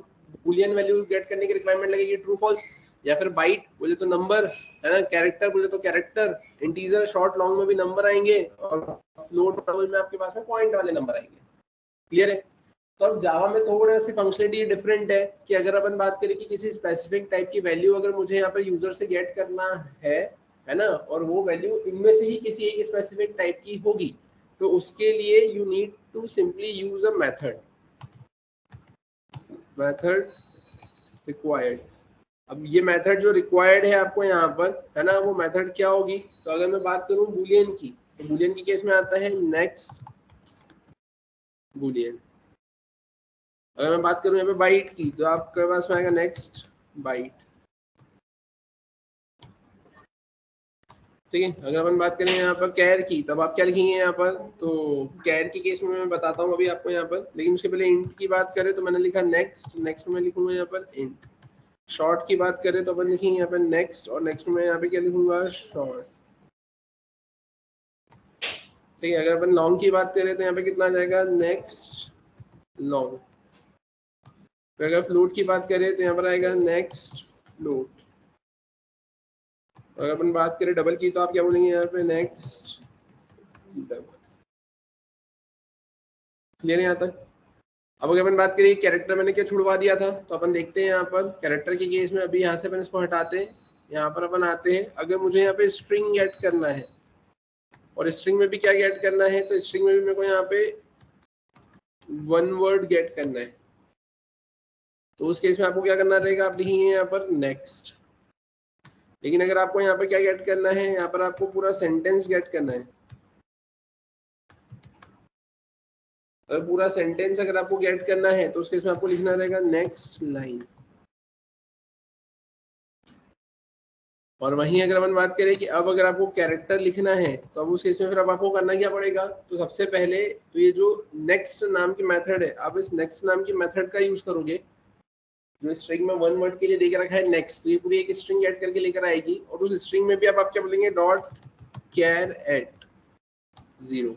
बूलियन वैल्यू गेट करने की रिक्वायरमेंट लगेगी ट्रू फॉल्स, या फिर बाइट बोले तो नंबर, है ना, कैरेक्टर बोले तो कैरेक्टर, इंटीजर शॉर्ट लॉन्ग में भी नंबर आएंगे, और फ्लोट डबल में आपके पास में पॉइंट वाले नंबर आएंगे। क्लियर है। तो अब जावा में थोड़ा सी फंक्शनलिटी डिफरेंट है कि अगर अपन बात करें कि किसी स्पेसिफिक टाइप की वैल्यू अगर मुझे यहाँ पर यूजर से गेट करना है ना, और वो वैल्यू इनमें से ही किसी एक स्पेसिफिक टाइप की होगी, तो उसके लिए you need to simply use a method, method required. अब ये मेथड जो रिक्वायर्ड है आपको यहाँ पर, है ना, वो मेथड क्या होगी, तो अगर मैं बात करूँ बूलियन की, तो बूलियन की केस में आता है नेक्स्ट बूलियन। अगर मैं बात करूं यहाँ पे बाइट की, तो आपके पास में आएगा नेक्स्ट बाइट। ठीक है, अगर अपन बात करें यहाँ पर कैर की, तब आप क्या लिखेंगे यहाँ पर, तो कैर की केस में मैं बताता हूँ अभी आपको यहाँ पर, लेकिन उसके पहले इंट की बात करें तो मैंने लिखा नेक्स्ट, नेक्स्ट में लिखूंगा यहाँ पर इंट। शॉर्ट की बात करें तो अपन लिखेंगे यहाँ पर नेक्स्ट, और नेक्स्ट में यहाँ पे क्या लिखूंगा, शॉर्ट। ठीक है, अगर अपन लॉन्ग की बात करें तो यहाँ पे कितना आ जाएगा, नेक्स्ट लॉन्ग। फिर अगर फ्लोट की बात करें तो यहाँ पर आएगा नेक्स्ट फ्लोट। अगर अपन बात करें डबल की तो आप क्या बोलेंगे यहाँ पे, नेक्स्ट डबल। क्लियर है यहाँ तक। अब अगर अपन बात करें कैरेक्टर मैंने क्या छुड़वा दिया था, तो अपन देखते हैं यहाँ पर कैरेक्टर के केस में, अभी यहाँ से अपन इसको हटाते हैं, यहाँ पर अपन आते हैं, अगर मुझे यहाँ पे स्ट्रिंग गेट करना है, और स्ट्रिंग में भी क्या गेट करना है, तो स्ट्रिंग में भी मेरे को यहाँ पे वन वर्ड गेट करना है, तो उस केस में आपको क्या करना रहेगा, आप लिखेंगे यहाँ पर नेक्स्ट। लेकिन अगर आपको यहाँ पर क्या गेट करना है, यहाँ पर आपको पूरा सेंटेंस गेट करना है, अगर पूरा सेंटेंस अगर आपको गेट करना है तो उस केस में आपको लिखना रहेगा नेक्स्ट लाइन। और वहीं अगर अपन बात करें कि अब अगर आपको कैरेक्टर लिखना है, तो अब उस केस में फिर अब आपको करना क्या पड़ेगा, तो सबसे पहले तो ये जो नेक्स्ट नाम की मेथड है, आप इस नेक्स्ट नाम की मेथड का यूज करोगे, जो स्ट्रिंग में वन वर्ड के लिए देकर रखा है नेक्स्ट, तो ये पूरी एक स्ट्रिंग ऐड करके लेकर आएगी, और उस स्ट्रिंग में भी आप क्या बोलेंगे, डॉट कैर एट 0,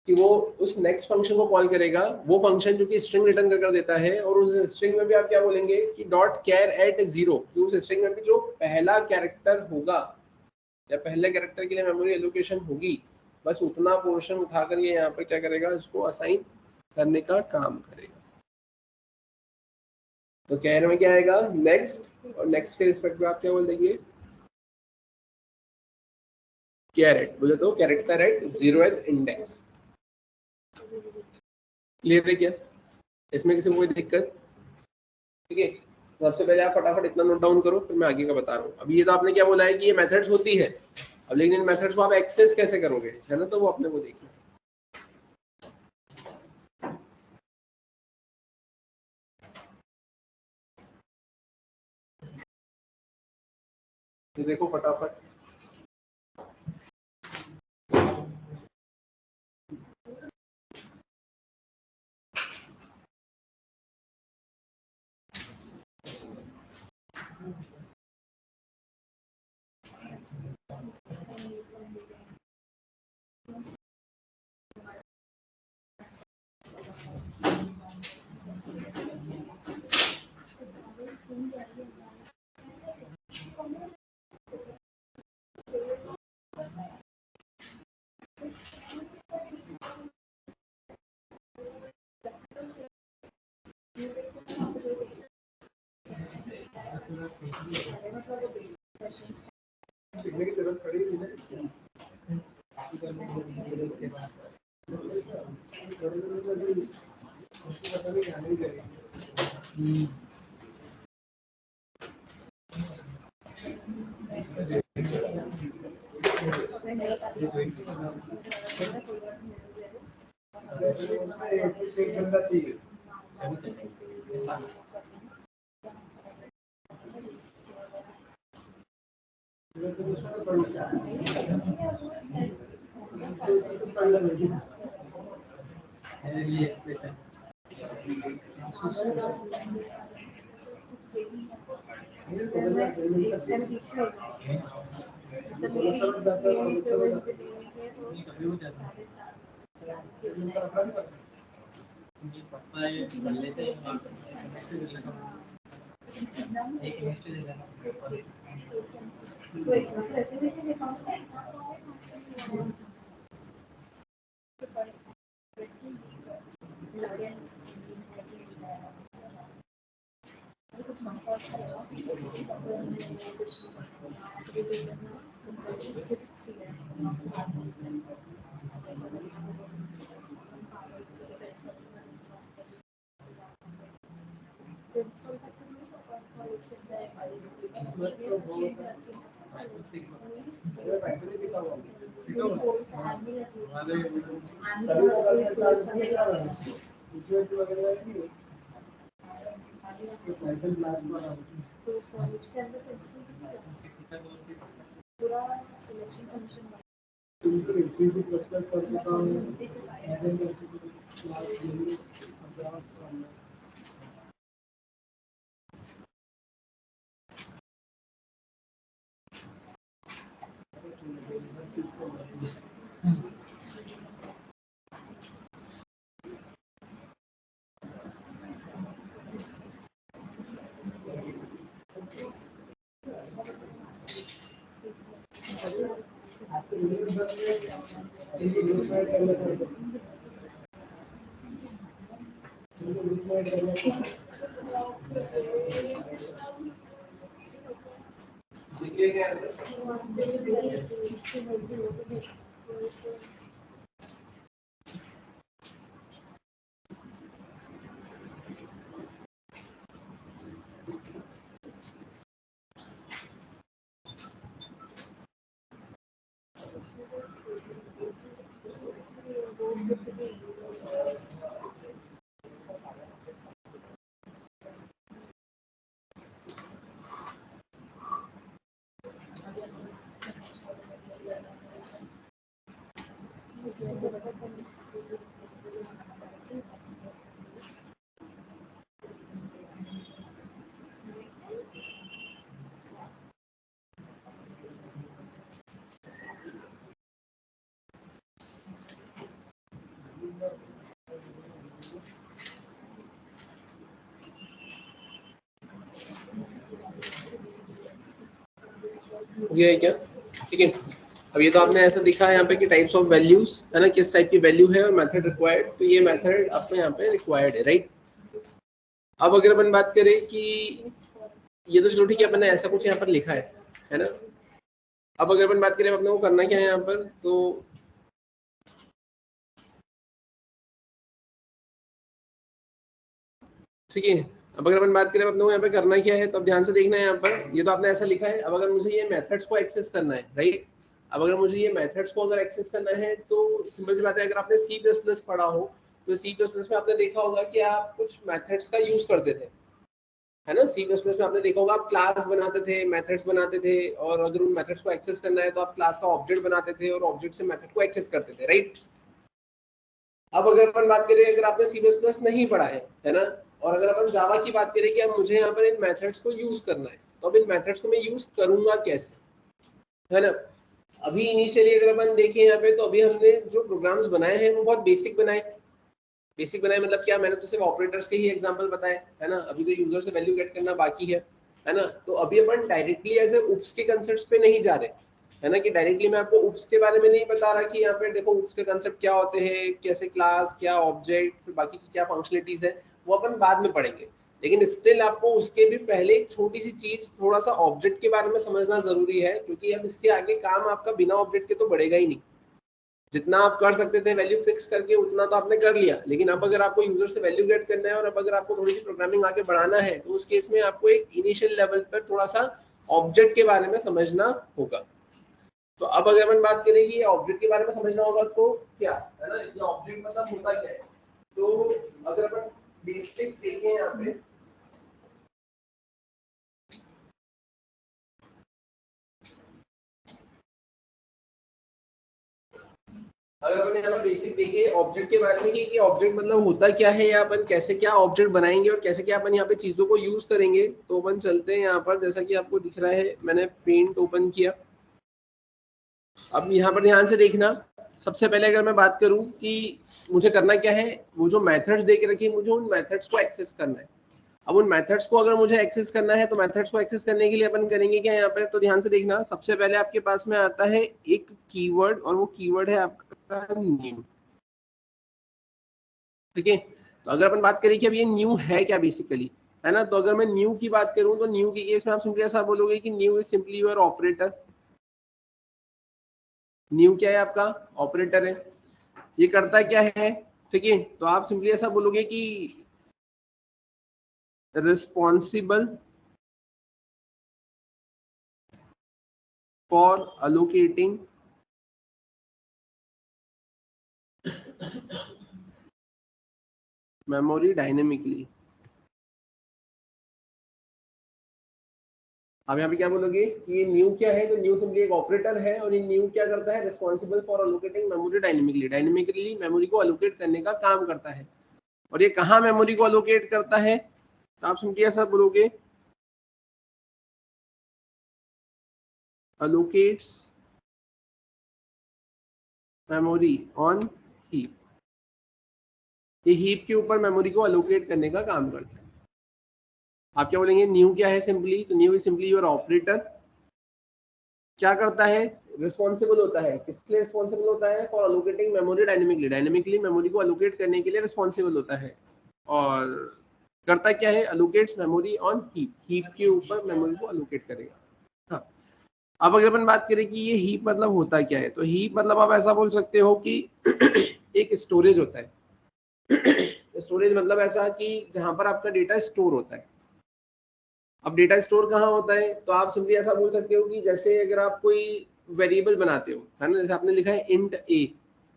कि वो उस नेक्स्ट फंक्शन को कॉल करेगा, वो फंक्शन जो कि स्ट्रिंग रिटर्न कर देता है, और उस स्ट्रिंग में भी आप क्या बोलेंगे कि डॉट कैर एट 0, कि उस स्ट्रिंग में भी जो पहला कैरेक्टर होगा या पहले कैरेक्टर के लिए मेमोरी एलोकेशन होगी, बस उतना पोर्शन उठाकर ये यहाँ पर क्या करेगा, इसको असाइन करने का काम करेगा। तो कैर में क्या आएगा, नेक्स्ट, और नेक्स्ट के रिस्पेक्ट में आप क्या बोल देंगे, कैरेट बोले तो character eight 0th index. Clear है क्या? इसमें किसी को कोई दिक्कत? ठीक है, तो सबसे पहले आप फटाफट इतना नोट डाउन करो, फिर मैं आगे का बता रहा हूँ। अभी ये तो आपने क्या बोला है कि ये मेथड्स होती है, अब लेकिन इन मेथड्स को आप एक्सेस कैसे करोगे, है ना, तो वो अपने को देखना है। ये देखो फटाफट, सीखने की जरूरत पड़ेगी ना। हो गया है क्या? ठीक है, अब ये तो आपने ऐसा दिखा है यहाँ पे कि टाइप्स ऑफ वैल्यूज, है ना, किस टाइप की वैल्यू है और मेथड रिक्वायर्ड, तो ये मेथड आपको यहाँ पे रिक्वायर्ड है, राइट। अब अगर अपन बात करें कि ये तो चलो ठीक है, अपन ने ऐसा कुछ यहाँ पर लिखा है ना, अब अगर अपन बात करें अपने को करना क्या है यहाँ पर, तो ठीक है, अब अगर अपन बात करें अपने को यहाँ पे करना क्या है, तो अब ध्यान से देखना है यहाँ पर, ये तो आपने ऐसा लिखा है। अब अगर मुझे ये मेथड्स को एक्सेस करना है, राइट, अब अगर मुझे ये मेथड्स को अगर एक्सेस करना है, तो सिंपल सी बात है, अगर आपने C++ पढ़ा हो तो C++ में आपने देखा होगा कि आप कुछ मेथड्स का यूज करते थे, है ना। C++ में आपने देखा होगा आप क्लास बनाते थे, मेथड्स बनाते थे, और अगर उन मेथड्स को एक्सेस करना है तो आप क्लास का ऑब्जेक्ट बनाते थे और ऑब्जेक्ट से मेथड को एक्सेस करते थे, राइट। अब अगर अपन बात करें, अगर आपने C++ नहीं पढ़ा है ना, और अगर अपन जावा की बात करें कि अब मुझे यहाँ पर इन मेथड्स को यूज करना है, तो अब इन मेथड्स को मैं यूज करूंगा कैसे, है ना। अभी इनिशियली अगर अपन देखें यहाँ पे, तो अभी हमने जो प्रोग्राम्स बनाए हैं वो बहुत बेसिक बनाए। बेसिक बनाए मतलब क्या, मैंने तो सिर्फ ऑपरेटर्स के ही एग्जांपल बताए, है ना। अभी तो यूजर से वैल्यू गेट करना बाकी है ना। तो अभी अपन डायरेक्टली ऐसे उप्स के कंसेप्ट पे नहीं जा रहे, है ना, कि डायरेक्टली मैं आपको उप्स के बारे में नहीं बता रहा कि यहाँ पे देखो उप्स के कंसेप्ट क्या होते हैं, कैसे क्लास, क्या ऑब्जेक्ट, फिर बाकी की क्या फंक्शनलिटीज है, वो अपन बाद में पढ़ेंगे। लेकिन स्टिल आपको उसके भी पहले एक छोटी सी चीज, थोड़ा सा ऑब्जेक्ट के बारे में समझना जरूरी है, क्योंकि अब इसके आगे काम आपका बिना ऑब्जेक्ट के तो बढ़ेगा ही नहीं। जितना आप कर सकते थे वैल्यू फिक्स करके, उतना तो आपने कर लिया, लेकिन अब अगर आपको यूजर से वैल्यू गेट करना है और अब अगर आपको थोड़ी सी प्रोग्रामिंग आगे बढ़ाना है, तो उस केस में आपको एक इनिशियल लेवल पर थोड़ा सा ऑब्जेक्ट के बारे में समझना होगा। तो अब अगर अपन बात करें कि ऑब्जेक्ट के बारे में समझना होगा, तो क्या है ना, ये ऑब्जेक्ट मतलब होता क्या है। तो अगर अपन बेसिक देखें यहाँ पे, अगर अपन यहाँ पर बेसिक देखें ऑब्जेक्ट के बारे में कि ऑब्जेक्ट मतलब होता क्या है, या अपन कैसे क्या ऑब्जेक्ट बनाएंगे और कैसे क्या अपन यहाँ पे चीजों को यूज करेंगे, तो अपन चलते हैं यहाँ पर। जैसा कि आपको दिख रहा है, मैंने पेंट ओपन किया। अब यहाँ पर ध्यान से देखना, सबसे पहले अगर मैं बात करूँ कि मुझे करना क्या है, वो जो मेथड्स दे के रखी है, मुझे उन मेथड्स को एक्सेस करना है। अब उन मेथड्स को अगर मुझे एक्सेस करना है, तो मेथड्स को एक्सेस करने के लिए अपन करेंगे क्या यहाँ पर, तो ध्यान से देखना, सबसे पहले आपके पास में आता है एक कीवर्ड, और वो कीवर्ड है आपका न्यू, ठीक है। तो अगर अपन बात करें कि अब ये न्यू है क्या बेसिकली, है ना, तो अगर मैं न्यू की बात करूं, तो न्यू के केस में आप सिंपली ऐसा बोलोगे कि new is simply your operator. New क्या है आपका, ऑपरेटर है। ये करता क्या है, ठीक है, तो आप सिंपली ऐसा बोलोगे कि responsible for allocating memory dynamically. अब यहाँ पे क्या बोलोगे कि ये न्यू क्या है, तो न्यू सिंपली एक ऑपरेटर है, और ये न्यू क्या करता है, responsible for allocating memory dynamically, dynamically memory को अलोकेट करने का काम करता है। और ये कहाँ मेमोरी को अलोकेट करता है, तो आप सिंपली ऐसा बोलोगे allocates मेमोरी ऑन हीप। ये हीप के ऊपर मेमोरी को अलोकेट करने का काम करता है। आप क्या बोलेंगे, न्यू क्या है सिंपली, तो new is simply your operator. क्या करता है, रिस्पॉन्सिबल होता है, किसके लिए रिस्पॉन्सिबल होता है, for allocating memory dynamically, dynamically memory को अलोकेट करने के लिए रिस्पॉन्सिबल होता है। और करता क्या है, अलोकेट्स मेमोरी ऑन हीप, हीप के ऊपर मेमोरी को अलोकेट करेगा। हाँ, अब अगर अपन बात करें कि ये हीप मतलब होता क्या है, तो हीप मतलब आप ऐसा बोल सकते हो कि एक स्टोरेज होता है। स्टोरेज मतलब ऐसा कि जहां पर आपका डेटा स्टोर होता है। अब डेटा स्टोर कहाँ होता है, तो आप सिंपली ऐसा बोल सकते हो कि जैसे अगर आप कोई वेरिएबल बनाते हो, है ना, जैसे आपने लिखा है इंट ए,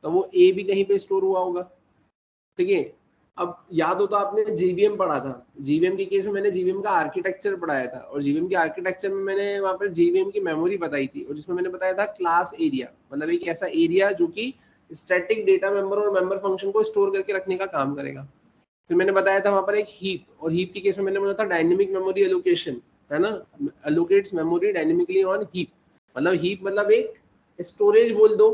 तो वो ए भी कहीं पे स्टोर हुआ होगा, ठीक है। अब याद हो तो आपने जीवीएम पढ़ा था, जीवीएम के केस में मैंने जीवीएम का आर्किटेक्चर पढ़ाया था, और जीवीएम के आर्किटेक्चर में मैंने वहां पर जीवीएम की मेमोरी बताई थी, और जिसमें मैंने बताया था क्लास एरिया, मतलब एक ऐसा एरिया जो कि स्टैटिक डेटा मेंबर और मेंबर फंक्शन को स्टोर करके रखने का काम करेगा। फिर मैंने बताया था वहां पर एक हीप, और हीप के केस में मैंने बोला था डायनेमिक मेमोरी एलोकेशन, है ना, allocates memory dynamically on heap. मतलब हीप मतलब एक स्टोरेज बोल दो,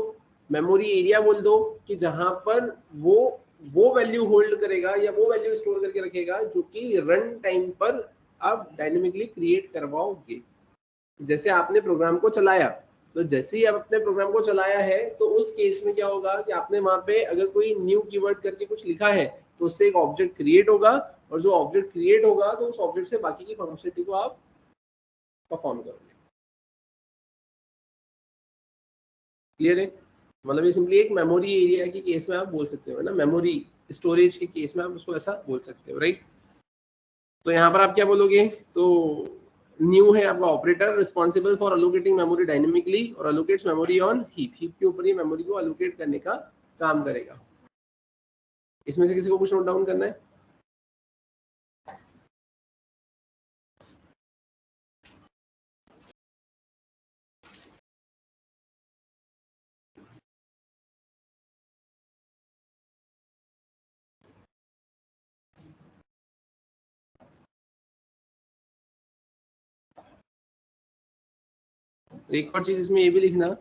मेमोरी एरिया बोल दो, कि जहां पर वो वैल्यू होल्ड करेगा या वो वैल्यू स्टोर करके रखेगा जो कि रन टाइम पर आप डायनेमिकली क्रिएट करवाओगे। जैसे आपने प्रोग्राम को चलाया, तो जैसे ही आप अपने प्रोग्राम को चलाया है, तो उस केस में क्या होगा कि आपने वहां पे अगर कोई न्यू कीवर्ड करके कुछ लिखा है, तो उससे एक ऑब्जेक्ट क्रिएट होगा, और जो ऑब्जेक्ट क्रिएट होगा, तो उस ऑब्जेक्ट से बाकी की फंक्शनलिटी को आप परफॉर्म करोगे। क्लियर है? मतलब ये सिंपली एक मेमोरी एरिया के केस में आप बोल सकते हो ना, मेमोरी स्टोरेज के केस में आप उसको ऐसा बोल सकते हो, राइट? तो यहाँ पर आप क्या बोलोगे? तो न्यू है आपका operator, responsible for allocating memory dynamically और अलोकेट्स मेमोरी ऑन हीप। हीप के ऊपर ये मेमोरी को अलोकेट करने का काम करेगा। इसमें से किसी को कुछ नोट डाउन करना है? एक और चीज इसमें ये भी लिखना,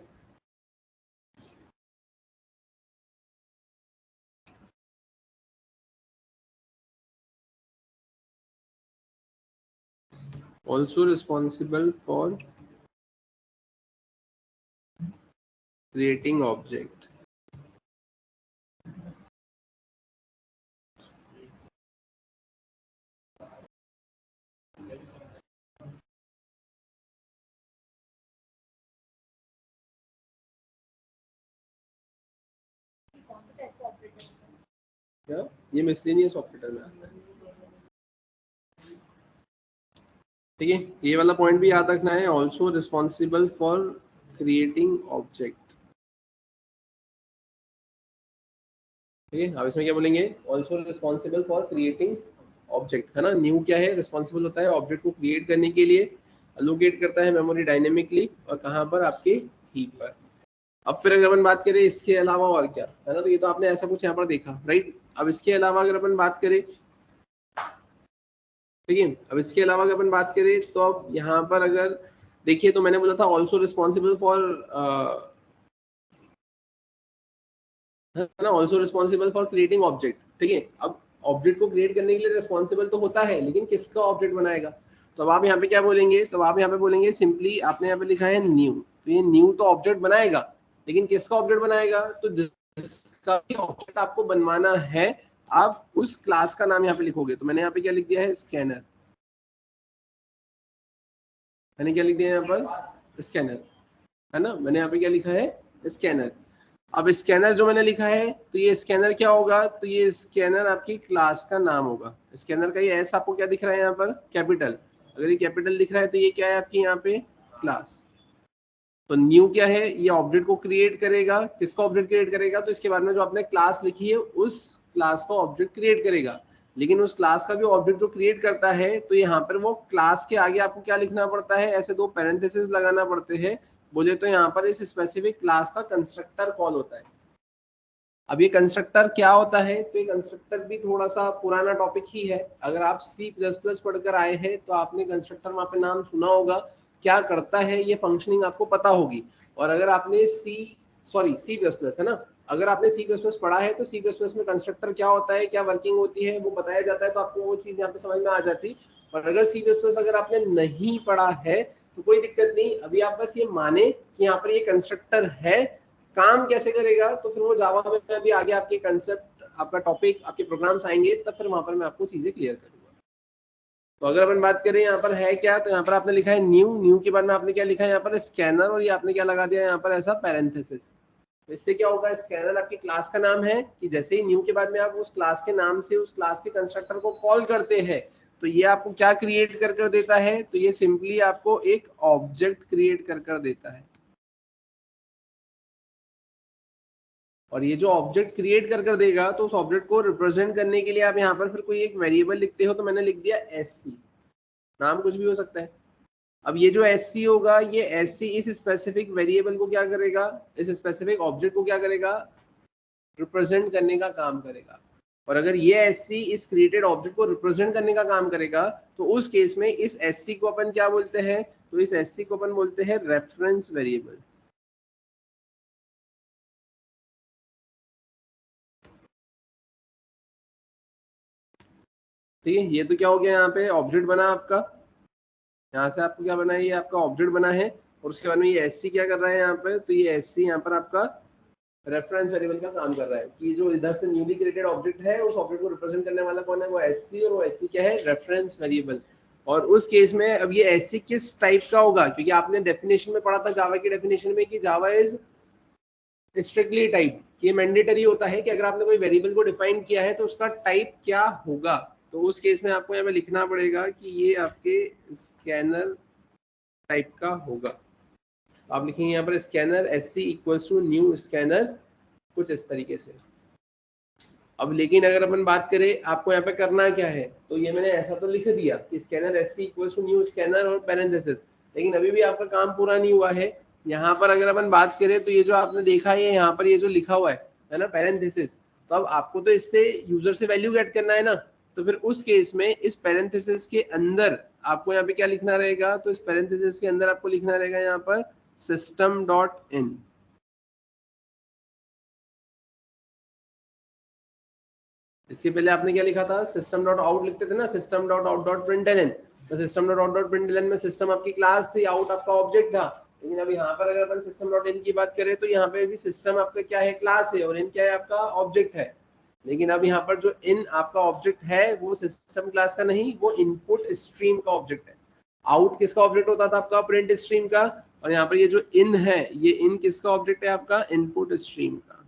also responsible for creating object। क्या ये मिसलेनियस ऑपरेटर में आता है? ठीक है, ये वाला पॉइंट भी याद रखना है, also responsible for creating object. ठीक है, अब इसमें क्या बोलेंगे? Also responsible for creating object, है ना। न्यू क्या है? रिस्पॉन्सिबल होता है ऑब्जेक्ट को क्रिएट करने के लिए, अलोकेट करता है मेमोरी डायनेमिकली, और कहाँ पर? आपके हीप पर। अब फिर अगर अपन बात करें इसके अलावा और क्या, है ना, तो ये तो आपने ऐसा कुछ यहाँ पर देखा, राइट? अब इसके अलावा अगर अपन बात करें, ठीक है, अब इसके अलावा अगर अपन बात करें तो अब यहाँ पर अगर देखिए तो मैंने बोला था ऑल्सो रिस्पॉन्सिबल फॉर, है ना, also responsible for creating object. ठीक है, अब ऑब्जेक्ट को क्रिएट करने के लिए रिस्पॉन्सिबल तो होता है, लेकिन किसका ऑब्जेक्ट बनाएगा? तो अब आप यहाँ पे क्या बोलेंगे? तो आप यहाँ पे बोलेंगे सिंपली, आपने यहाँ पे लिखा है न्यू, तो ये न्यू तो ऑब्जेक्ट बनाएगा, लेकिन किसका ऑब्जेक्ट बनाएगा? तो जिसका भी ऑब्जेक्ट आपको बनवाना है, आप उस क्लास का नाम यहाँ पे लिखोगे। तो मैंने यहाँ पे क्या लिख दिया है? स्कैनर। मैंने क्या लिख दिया यहाँ पर? स्कैनर, है ना। मैंने यहाँ पे क्या लिखा है? स्कैनर। अब स्कैनर जो मैंने लिखा है, तो ये स्कैनर क्या होगा? तो ये स्कैनर आपकी क्लास का नाम होगा। स्कैनर का ये एस आपको क्या दिख रहा है यहाँ पर? कैपिटल। अगर ये कैपिटल दिख रहा है तो ये क्या है आपकी यहाँ पे? क्लास। तो न्यू क्या है? ये ऑब्जेक्ट को क्रिएट करेगा। किसका ऑब्जेक्ट क्रिएट करेगा? तो इसके बाद में जो आपने क्लास लिखी है उस क्लास का ऑब्जेक्ट क्रिएट करेगा। लेकिन उस क्लास का भी ऑब्जेक्ट जो क्रिएट करता है, तो यहाँ पर वो क्लास के आगे आपको क्या लिखना पड़ता है? ऐसे दो पैरेंथेसिस लगाना पड़ते हैं। बोले तो यहाँ पर इस स्पेसिफिक क्लास का कंस्ट्रक्टर कॉल होता है। अब ये कंस्ट्रक्टर क्या होता है? तो ये कंस्ट्रक्टर भी थोड़ा सा पुराना टॉपिक ही है। अगर आप C++ पढ़कर आए हैं तो आपने कंस्ट्रक्टर वहाँ पे नाम सुना होगा, क्या करता है ये फंक्शनिंग आपको पता होगी। और अगर आपने C++ है ना, अगर आपने C++ पढ़ा है तो C++ में कंस्ट्रक्टर क्या होता है, क्या वर्किंग होती है, वो बताया जाता है, तो आपको वो चीज़ यहाँ पे समझ में आ जाती। और अगर C++ अगर आपने नहीं पढ़ा है तो कोई दिक्कत नहीं, अभी आप बस ये माने कि यहाँ पर ये कंस्ट्रक्टर है, काम कैसे करेगा तो फिर वो जावा में अभी आगे आपके कंसेप्ट, आपका टॉपिक, आपके प्रोग्राम्स आएंगे, तब फिर वहां पर मैं आपको चीजें क्लियर करूंगा। तो अगर अपन बात करें यहाँ पर है क्या, तो यहाँ पर आपने लिखा है न्यू। न्यू के बाद में आपने क्या लिखा है यहाँ पर? स्कैनर। और ये आपने क्या लगा दिया यहाँ पर? ऐसा पैरेंथेसिस। तो इससे क्या होगा? स्कैनर आपकी क्लास का नाम है, कि जैसे ही न्यू के बाद में आप उस क्लास के नाम से उस क्लास के कंस्ट्रक्टर को कॉल करते हैं, तो ये आपको क्या क्रिएट कर देता है? तो ये सिंपली आपको एक ऑब्जेक्ट क्रिएट कर देता है। और ये जो ऑब्जेक्ट क्रिएट कर देगा, तो उस ऑब्जेक्ट को रिप्रेजेंट करने के लिए आप यहाँ पर फिर कोई एक वेरिएबल लिखते हो। तो मैंने लिख दिया SC, नाम कुछ भी हो सकता है। अब ये जो SC होगा, ये SC इस स्पेसिफिक वेरिएबल को क्या करेगा? इस स्पेसिफिक ऑब्जेक्ट को क्या करेगा? रिप्रेजेंट करने का काम करेगा। और अगर ये SC इस क्रिएटेड ऑब्जेक्ट को रिप्रेजेंट करने का काम करेगा, तो उस केस में इस SC को अपन क्या बोलते हैं? तो इस SC को अपन बोलते हैं रेफरेंस वेरिएबल। ठीक है, ये तो क्या हो गया? यहाँ पे ऑब्जेक्ट बना आपका, यहाँ से आपको क्या बना है? ये आपका ऑब्जेक्ट बना है। और उसके बाद में ये SC क्या कर रहा है यहाँ पे? तो ये SC यहाँ पर आपका रेफरेंस वेरिएबल का काम कर रहा है, कि जो इधर से न्यूली क्रिएटेड ऑब्जेक्ट है, उस ऑब्जेक्ट को रिप्रेजेंट करने वाला कौन है? वो SC। और वो SC क्या है? Reference variable. और उस केस में अब ये SC किस टाइप का होगा? क्योंकि आपने डेफिनेशन में पढ़ा था जावा की डेफिनेशन में, कि जावा इज स्ट्रिक्टली टाइप, ये मैंडेटरी होता है कि अगर आपने कोई वेरिएबल को डिफाइन किया है तो उसका टाइप क्या होगा। तो उस केस में आपको यहाँ पे लिखना पड़ेगा कि ये आपके स्कैनर टाइप का होगा। आप लिखेंगे यहाँ पर scanner sc equals to new scanner, कुछ इस तरीके से। अब लेकिन अगर अपन बात करें आपको यहाँ पे करना क्या है, तो ये मैंने ऐसा तो लिख दिया कि scanner sc equals to new scanner और पैरेंथेसिस, लेकिन अभी भी आपका काम पूरा नहीं हुआ है। यहाँ पर अगर अपन बात करें तो ये जो आपने देखा है यहाँ पर ये जो लिखा हुआ है ना पैरेंथेसिस, तो अब आपको तो इससे यूजर से वैल्यू गेट करना है ना, तो फिर उस केस में इस पैरेंथेसिस के अंदर आपको यहाँ पे क्या लिखना रहेगा, तो इस पैरेंथेसिस के अंदर आपको लिखना रहेगा यहाँ पर system डॉट इन। इसके पहले आपने क्या लिखा था, सिस्टम डॉट आउट लिखते थे ना, system dot out dot println. तो system dot out dot println में सिस्टम आपकी क्लास थी, आउट आपका ऑब्जेक्ट था। लेकिन अब यहाँ पर अगर अपन सिस्टम डॉट इन की बात करें तो यहाँ पे भी सिस्टम आपका क्या है, क्लास है, और इन क्या है, आपका ऑब्जेक्ट है। लेकिन अब यहाँ पर जो इन आपका ऑब्जेक्ट है वो सिस्टम क्लास का नहीं, वो इनपुट स्ट्रीम का ऑब्जेक्ट है। आउट किसका ऑब्जेक्ट होता था, आपका प्रिंट स्ट्रीम का, और यहाँ पर ये जो इन है, ये इन किसका ऑब्जेक्ट है, आपका इनपुट स्ट्रीम का।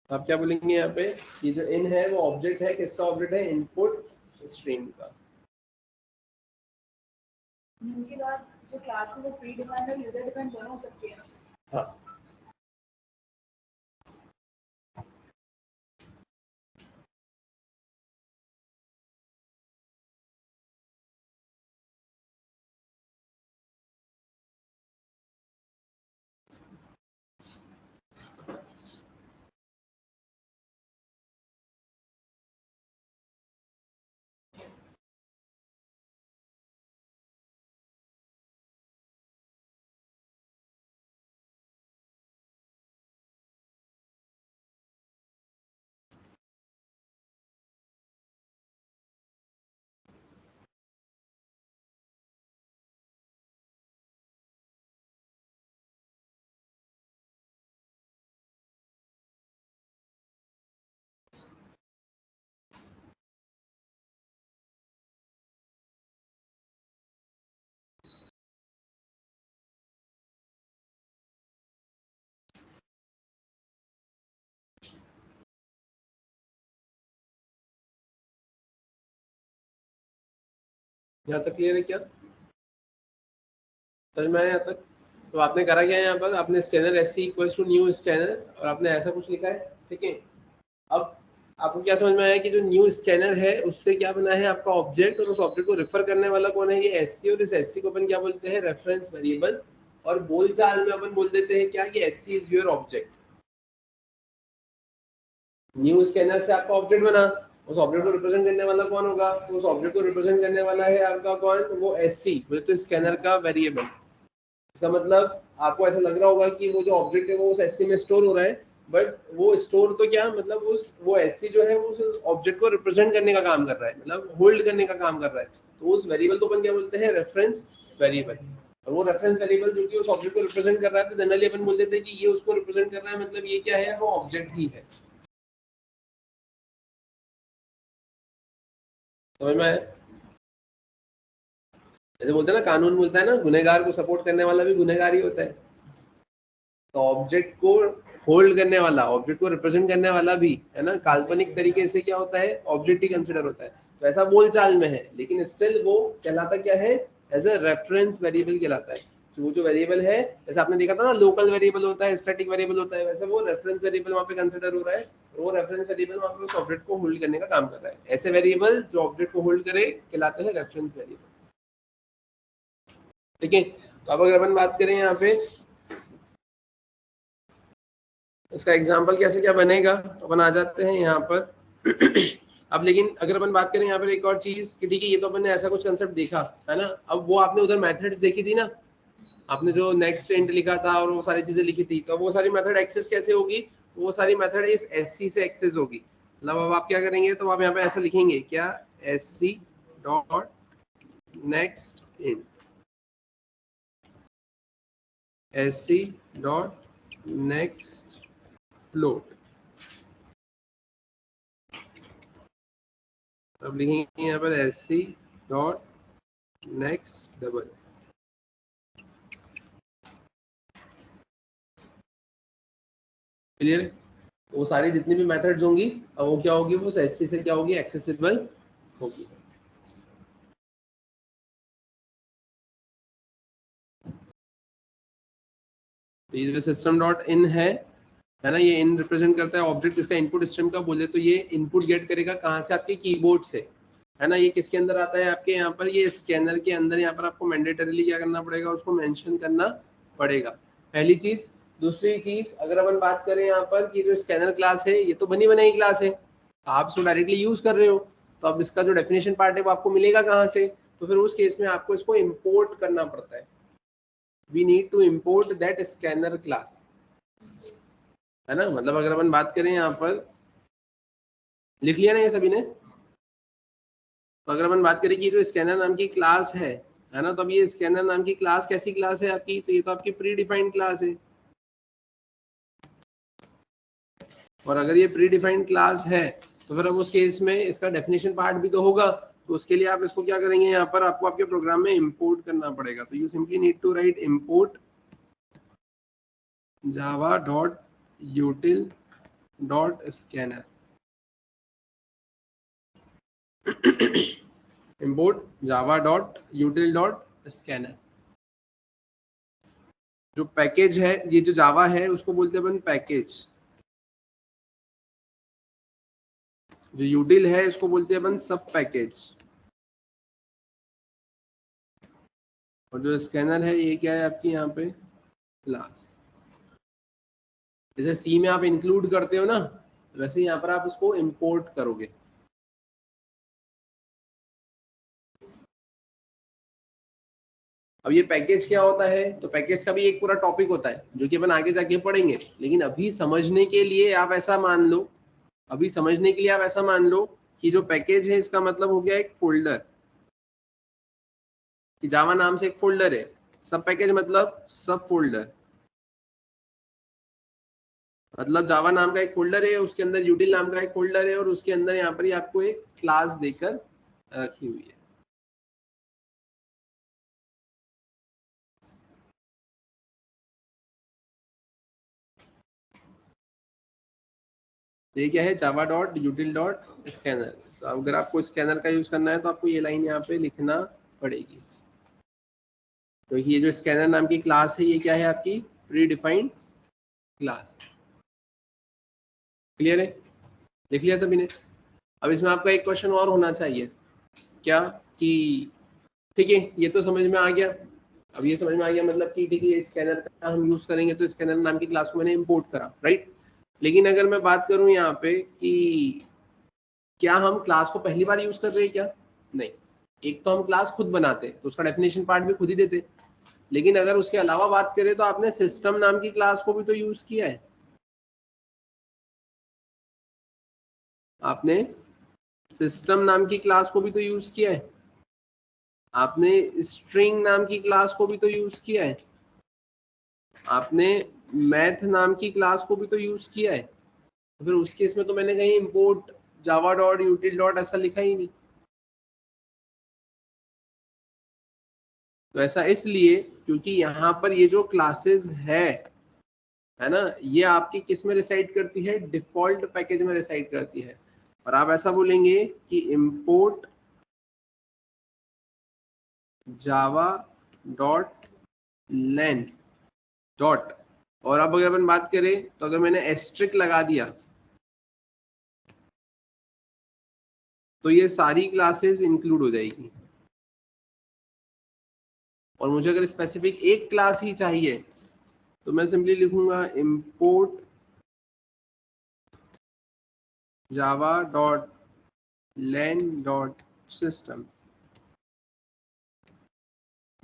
आप क्या बोलेंगे यहाँ पे, ये जो इन है वो ऑब्जेक्ट है, किसका ऑब्जेक्ट है, इनपुट स्ट्रीम का। उनके बाद जो क्लास है वो प्री डिफाइंड और यूजर डिफाइंड दोनों हो सकती है। हाँ, यहाँ तक क्लियर है क्या, समझ में आया यहाँ तक। तो आपने करा क्या है, यहाँ पर आपने scanner S equals to new scanner, और आपने ऐसा कुछ लिखा है, ठीक है। अब आपको क्या समझ में आया कि जो न्यू स्कैनर है उससे क्या बना है, आपका ऑब्जेक्ट, और उस ऑब्जेक्ट को रेफर करने वाला कौन है, ये एससी, और इस एससी को अपन क्या बोलते हैं, रेफरेंस वेरिएबल। और बोलचाल में अपन बोल देते हैं क्या, कि SC is your object. New scanner से आपका ऑब्जेक्ट बना, उस ऑब्जेक्ट को रिप्रेजेंट करने वाला कौन होगा, तो उस ऑब्जेक्ट को रिप्रेजेंट करने वाला है आपका कौन, वो एससी, तो स्कैनर का वेरिएबल। इसका मतलब आपको ऐसा लग रहा होगा कि वो जो ऑब्जेक्ट है वो उस एससी में स्टोर हो रहा है, बट वो स्टोर तो क्या मतलब उस वो एससी जो है वो उस ऑब्जेक्ट को रिप्रेजेंट करने का काम कर रहा है, मतलब होल्ड करने का काम कर रहा है। तो उस वेरिएबल को अपन क्या बोलते हैं, रेफरेंस वेरिएबल। और वो रेफरेंस वेरिएबल जो कि उस ऑब्जेक्ट को रिप्रेजेंट कर रहा है, तो जनरली अपन बोल देते हैं कि ये उसको रिप्रेजेंट कर रहा है, मतलब ये क्या है, वो ऑब्जेक्ट ही है। समझ में आया। जैसे बोलते हैं ना, कानून बोलता है ना, गुनहगार को सपोर्ट करने वाला भी गुनहगार ही होता है। तो ऑब्जेक्ट को होल्ड करने वाला, ऑब्जेक्ट को रिप्रेजेंट करने वाला भी है ना, काल्पनिक तरीके से क्या होता है, ऑब्जेक्ट ही कंसिडर होता है। तो ऐसा बोलचाल में है, लेकिन स्टिल वो कहलाता क्या है, एज अ रेफरेंस वेरिएबल कहलाता है। तो वो जो वेरिएबल है, जैसे आपने देखा था ना, लोकल वेरिएबल होता है, स्टैटिक वेरिएबल होता है, वैसे वो रेफरेंस वेरिएबल वहाँ पे कंसिडर हो रहा है। वो रेफरेंस वेरिएबल वहाँ पे उस ऑब्जेक्ट को होल्ड करने का काम कर रहा है। ऐसे वेरिएबल जो ऑब्जेक्ट को होल्ड करे कहलाते हैं रेफरेंस वेरिएबल, ठीक है। तो अब अगर अपन बात करें यहाँ पे इसका एग्जाम्पल कैसे क्या बनेगा, अपन आ जाते हैं यहाँ पर। अब लेकिन अगर अपन बात करें यहाँ पर एक और चीज कि ठीक है, ये तो अपन ने ऐसा कुछ कंसेप्ट देखा है ना, अब वो आपने उधर मेथड्स देखी थी ना, आपने जो नेक्स्ट इंट लिखा था और वो सारी चीजें लिखी थी, तो वो सारी मेथड एक्सेस कैसे होगी, वो सारी मेथड इस एससी से एक्सेस होगी। मतलब अब आप क्या करेंगे, तो आप यहाँ पे ऐसा लिखेंगे क्या, SC dot next int, SC dot next float. अब लिखेंगे यहाँ पर sc dot next double. Clear? वो सारी जितनी भी मेथड्स होंगी अब वो क्या होगी, वो एससी से क्या होगी, एक्सेसिबल होगी। तो ये जो सिस्टम डॉट इन है ना, ये इन रिप्रेजेंट करता है ऑब्जेक्ट, इसका इनपुट स्ट्रीम का बोले तो ये इनपुट गेट करेगा कहाँ से, आपके कीबोर्ड से, है ना। ये किसके अंदर आता है आपके यहाँ पर, ये स्कैनर के अंदर। यहाँ पर आपको मैंडेटरीली क्या करना पड़ेगा, उसको मेंशन करना पड़ेगा, पहली चीज। दूसरी चीज, अगर अपन बात करें यहाँ पर कि जो स्कैनर क्लास है ये तो बनी बनाई क्लास है, आप इसको डायरेक्टली यूज कर रहे हो, तो अब इसका जो डेफिनेशन पार्ट है वो आपको मिलेगा कहाँ से, तो फिर उस केस में आपको इसको इम्पोर्ट करना पड़ता है। We need to import that scanner class, है ना। मतलब अगर अपन बात करें यहाँ पर, लिख लिया ना ये सभी ने, तो अगर अपन बात करें कि जो स्कैनर नाम की क्लास है ना, तो अब ये स्कैनर नाम की क्लास कैसी क्लास है आपकी, तो ये तो आपकी प्री डिफाइंड क्लास है। और अगर ये प्री डिफाइंड क्लास है तो फिर अब उस केस में इसका डेफिनेशन पार्ट भी तो होगा, तो उसके लिए आप इसको क्या करेंगे, यहाँ पर आपको आपके प्रोग्राम में इंपोर्ट करना पड़ेगा। तो you simply need to write import Java dot util dot scanner, import Java dot util dot scanner. जो पैकेज है, ये जो जावा है उसको बोलते हैं अपन पैकेज, जो यूटिल है इसको बोलते हैं अपन सब पैकेज, और जो स्कैनर है ये क्या है आपकी यहाँ पे क्लास। जैसे सी में आप इंक्लूड करते हो ना, वैसे यहाँ पर आप इसको इंपोर्ट करोगे। अब ये पैकेज क्या होता है, तो पैकेज का भी एक पूरा टॉपिक होता है जो कि अपन आगे जाके पढ़ेंगे, लेकिन अभी समझने के लिए आप ऐसा मान लो, अभी समझने के लिए आप ऐसा मान लो कि जो पैकेज है इसका मतलब हो गया एक फोल्डर, कि जावा नाम से एक फोल्डर है, सब पैकेज मतलब सब फोल्डर, मतलब जावा नाम का एक फोल्डर है, उसके अंदर यूटिल नाम का एक फोल्डर है, और उसके अंदर यहाँ पर ही आपको एक क्लास देकर रखी हुई है। ये क्या है, जावा डॉट यूटिल डॉट स्कैनर। तो अगर आपको स्कैनर का यूज करना है तो आपको ये लाइन यहाँ पे लिखना पड़ेगी, क्योंकि तो ये जो स्कैनर नाम की क्लास है ये क्या है, आपकी प्री डिफाइंड क्लास। क्लियर है, लिख लिया सभी ने। अब इसमें आपका एक क्वेश्चन और होना चाहिए, क्या कि ठीक है ये तो समझ में आ गया, अब ये समझ में आ गया मतलब कि ठीक है स्कैनर का हम यूज करेंगे, तो स्कैनर नाम की क्लास को मैंने इंपोर्ट करा, राइट। लेकिन अगर मैं बात करूं यहाँ पे कि क्या हम क्लास को पहली बार यूज कर रहे हैं, क्या नहीं, एक तो हम क्लास खुद बनाते तो उसका डेफिनेशन पार्ट भी खुद ही देते, लेकिन अगर उसके अलावा बात करें तो आपने सिस्टम नाम की क्लास को भी तो यूज किया है, आपने सिस्टम नाम की क्लास को भी तो यूज किया है, आपने स्ट्रिंग नाम की क्लास को भी तो यूज किया है, आपने मैथ नाम की क्लास को भी तो यूज किया है, तो फिर उस केस में तो मैंने कहीं import Java dot util dot ऐसा लिखा ही नहीं। तो ऐसा इसलिए क्योंकि यहाँ पर ये जो क्लासेस है ना, ये आपकी किस में रिसाइड करती है, डिफॉल्ट पैकेज में रिसाइड करती है। और आप ऐसा बोलेंगे कि इंपोर्ट जावा डॉट लेन डॉट, और अब अगर अपन बात करें तो अगर मैंने एस्ट्रिक लगा दिया तो ये सारी क्लासेस इंक्लूड हो जाएगी, और मुझे अगर स्पेसिफिक एक क्लास ही चाहिए तो मैं सिंपली लिखूंगा इंपोर्ट जावा डॉट लेन डॉट सिस्टम।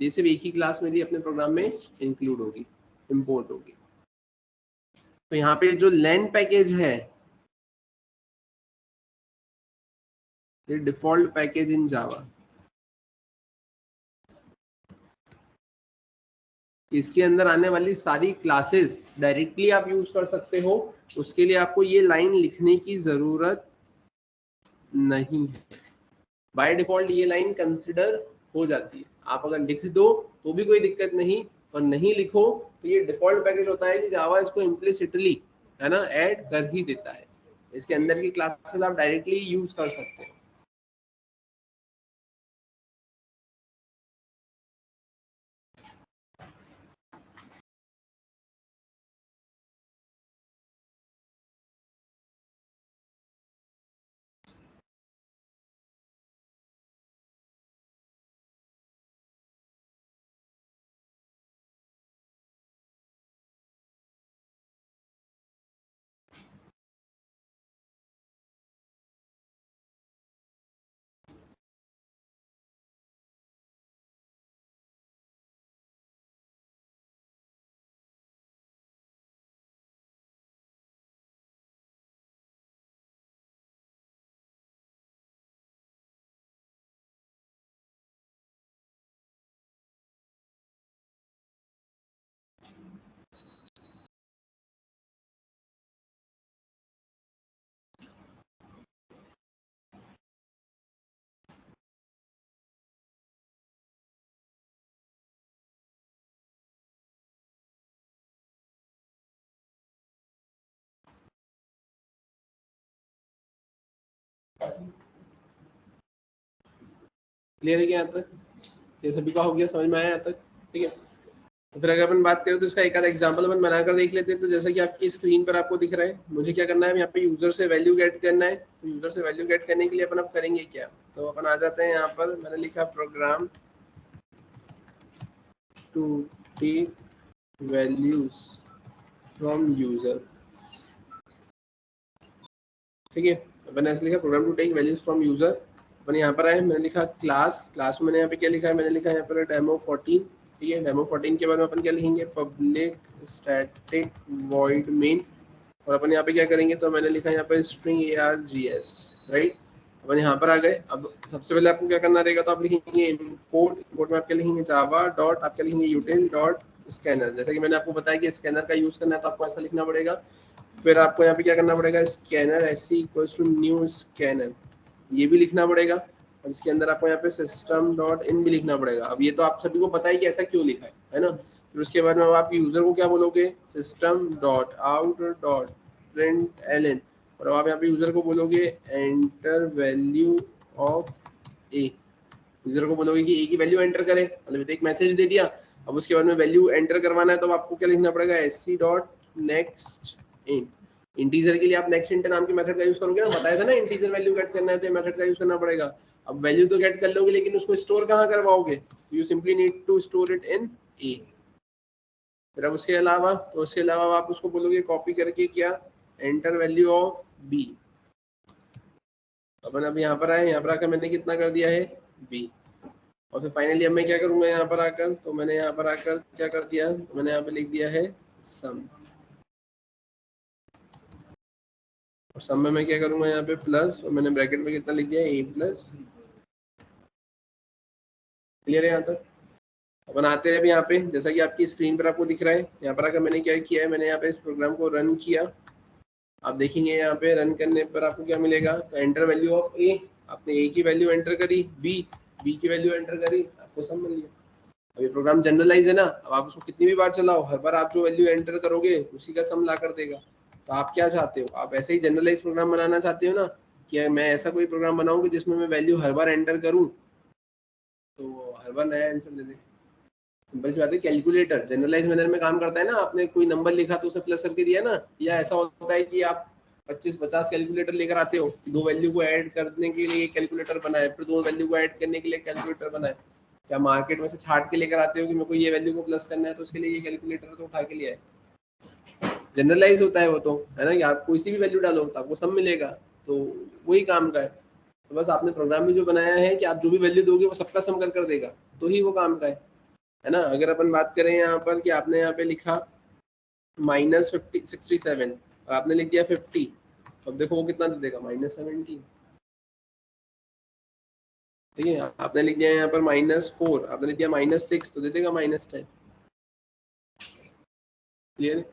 ये सिर्फ एक ही क्लास मेरी अपने प्रोग्राम में इंक्लूड होगी, इंपोर्ट होगी। तो यहाँ पे जो लेन पैकेज है, ये डिफॉल्ट पैकेज इन जावा, इसके अंदर आने वाली सारी क्लासेस डायरेक्टली आप यूज कर सकते हो, उसके लिए आपको ये लाइन लिखने की जरूरत नहीं है। बाय डिफॉल्ट ये लाइन कंसिडर हो जाती है। आप अगर लिख दो तो भी कोई दिक्कत नहीं, और नहीं लिखो तो ये डिफॉल्ट पैकेज होता है कि जावा इसको इम्प्लिसिटली, है ना, ऐड कर ही देता है। इसके अंदर की क्लासेस आप डायरेक्टली यूज कर सकते हो। क्लियर है क्या यहाँ तक? ये सभी का हो गया, समझ में आया यहाँ तक? ठीक है। तो फिर अगर अपन बात करें तो इसका एक आधा एग्जांपल अपन बनाकर देख लेते हैं। तो जैसा कि आपकी स्क्रीन पर आपको दिख रहा है, मुझे क्या करना है, यहाँ पे यूजर से वैल्यू गेट करना है। तो यूजर से वैल्यू गेट करने के लिए अपन अब करेंगे क्या, तो अपन आ जाते हैं यहाँ पर, मैंने लिखा program to take values from user. ठीक है, मैंने ऐसे लिखा program to take values from user. मैंने यहाँ पर आए, मैंने लिखा क्लास, क्लास में मैंने यहाँ पे क्या लिखा है, मैंने लिखा है यहाँ पर डेमो 14। ठीक है, डेमो 14 के बाद में अपन क्या लिखेंगे, पब्लिक स्टैटिक वॉइड मेन, और अपन यहाँ पे क्या करेंगे, तो मैंने लिखा है यहाँ पर स्ट्रिंग args, राइट। अपन यहाँ पर आ गए। अब सबसे पहले आपको क्या करना रहेगा, तो आप लिखेंगे इम्पोर्ट, इम्पोर्ट में आप क्या लिखेंगे, जावा डॉट, आप क्या लिखेंगे, यूटिल डॉट स्कैनर। जैसा कि मैंने आपको बताया कि स्कैनर का यूज करना है तो आपको ऐसा लिखना पड़ेगा। फिर आपको यहाँ पे क्या करना पड़ेगा, scanner S equals to new scanner, ये भी लिखना पड़ेगा। और इसके अंदर आपको यहाँ पे सिस्टम डॉट इन भी लिखना पड़ेगा। अब ये तो आप सभी को पता है कि ऐसा क्यों लिखा है ना। फिर उसके बाद में आप यूजर को क्या बोलोगे, system dot out dot print L, और आप यहाँ पे यूजर को बोलोगे enter value of A. User को बोलोगे कि ए की वैल्यू एंटर करे, मतलब एक मैसेज दे दिया। अब उसके बाद में वैल्यू एंटर करवाना है तो आपको क्या लिखना पड़ेगा, S C dot next int. Integer के लिए आप नेक्स्ट इंट नाम के मेथड का यूज करोगे ना, बताया था ना, इंटीजर वैल्यू गेट करना है तो मेथड का यूज करना पड़ेगा। अब वैल्यू तो गेट कर लोगे लेकिन उसको स्टोर कहाँ करवाओगे, you simply need to store it in a. फिर अब उसके अलावा, तो उसके अलावा आप उसको बोलोगे कॉपी करके क्या, एंटर वैल्यू ऑफ बी। अपन अब यहाँ पर आए, यहाँ पर आकर मैंने कितना कर दिया है, बी। और फिर फाइनली अब मैं क्या करूंगा यहाँ पर आकर, तो मैंने यहाँ पर आकर क्या कर दिया, तो मैंने यहाँ पे लिख दिया है सम। और सम में मैं क्या करूंगा यहाँ पे प्लस, और मैंने ब्रैकेट में कितना लिख दिया है, ए प्लस। क्लियर है यहाँ तक? अपन आते हैं अभी यहाँ पे, जैसा कि आपकी स्क्रीन पर आपको दिख रहा है, यहाँ पर आकर मैंने क्या किया है, मैंने यहाँ पे इस प्रोग्राम को रन किया। आप देखेंगे यहाँ पे रन करने पर आपको क्या मिलेगा, तो एंटर वैल्यू ऑफ ए, आपने ए की वैल्यू एंटर करी, बी की वैल्यू एंटर करी, आपको सम मिल गया। अब ये प्रोग्राम जनरलाइज है ना, अब आप उसको कितनी भी बार चलाओ, हर बार आप जो वैल्यू एंटर करोगे उसी का सम ला कर देगा। तो आप क्या चाहते हो, आप ऐसे ही जनरलाइज प्रोग्राम बनाना चाहते हो ना, कि मैं ऐसा कोई प्रोग्राम बनाऊं कि जिसमें मैं वैल्यू हर बार एंटर करूं तो हर बार नया आंसर दे दे। सिंपल सी बात है, कैलकुलेटर जनरलाइज मैनर में काम करता है ना, आपने कोई नंबर लिखा तो उसे प्लस करके दिया ना, या ऐसा होता है कि आप 25-50 कैलकुलेटर लेकर आते हो कि दो वैल्यू को ऐड करने के लिए कैलकुलेटर बनाए, फिर दो वैल्यू को ऐड करने के लिए कैलकुलेटर बनाए। क्या मार्केट में से छाट के लेकर आते हो कि मेरे को ये वैल्यू को प्लस करना है तो उसके लिए ये कैलकुलेटर तो उठा के लिया है। जनरलाइज होता है वो तो, है ना, कि आप कोई सी भी वैल्यू डालो तो आपको सम मिलेगा। तो वही काम का है। तो बस आपने प्रोग्राम में जो बनाया है कि आप जो भी वैल्यू दोगे वो सबका सम कर देगा, तो ही वो काम का है ना। अगर अपन बात करें यहाँ पर कि आपने यहाँ पे लिखा -67 और आपने लिख दिया 50, तो अब देखो वो कितना दे देगा, -17। ठीक है, आपने लिख दिया यहाँ पर -4, आपने लिख दिया -6, तो दे देगा -10। क्लियर है?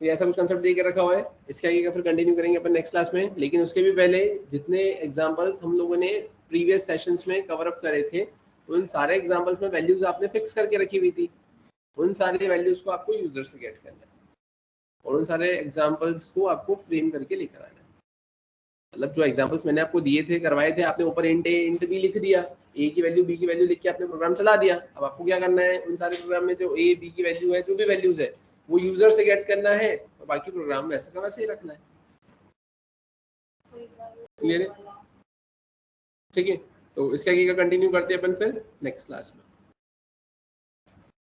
तो ऐसा कुछ कंसेप्ट दे के रखा हुआ है। इसके आगे का फिर कंटिन्यू करेंगे अपन नेक्स्ट क्लास में, लेकिन उसके भी पहले जितने एग्जांपल्स हम लोगों ने प्रीवियस सेशंस में कवर अप करे थे, उन सारे एग्जांपल्स में वैल्यूज आपने फिक्स करके रखी हुई थी। उन सारे वैल्यूज को आपको यूजर से गेट करना है और उन सारे एग्जांपल्स को आपको फ्रेम करके लेकर आना है। मतलब जो एग्जांपल्स मैंने आपको दिए थे, करवाए थे, आपने ऊपर इंट ए इंट बी लिख दिया, ए की वैल्यू बी की वैल्यू लिख के आपने प्रोग्राम चला दिया। अब आपको क्या करना है, उन सारे प्रोग्राम में जो ए बी की वैल्यू है, जो भी वैल्यूज है, वो यूजर से गेट करना है, तो बाकी प्रोग्राम वैसे का वैसे ही रखना है। क्लियर है? ठीक है, तो इसका आगे का कंटिन्यू करते हैं अपन फिर नेक्स्ट क्लास में।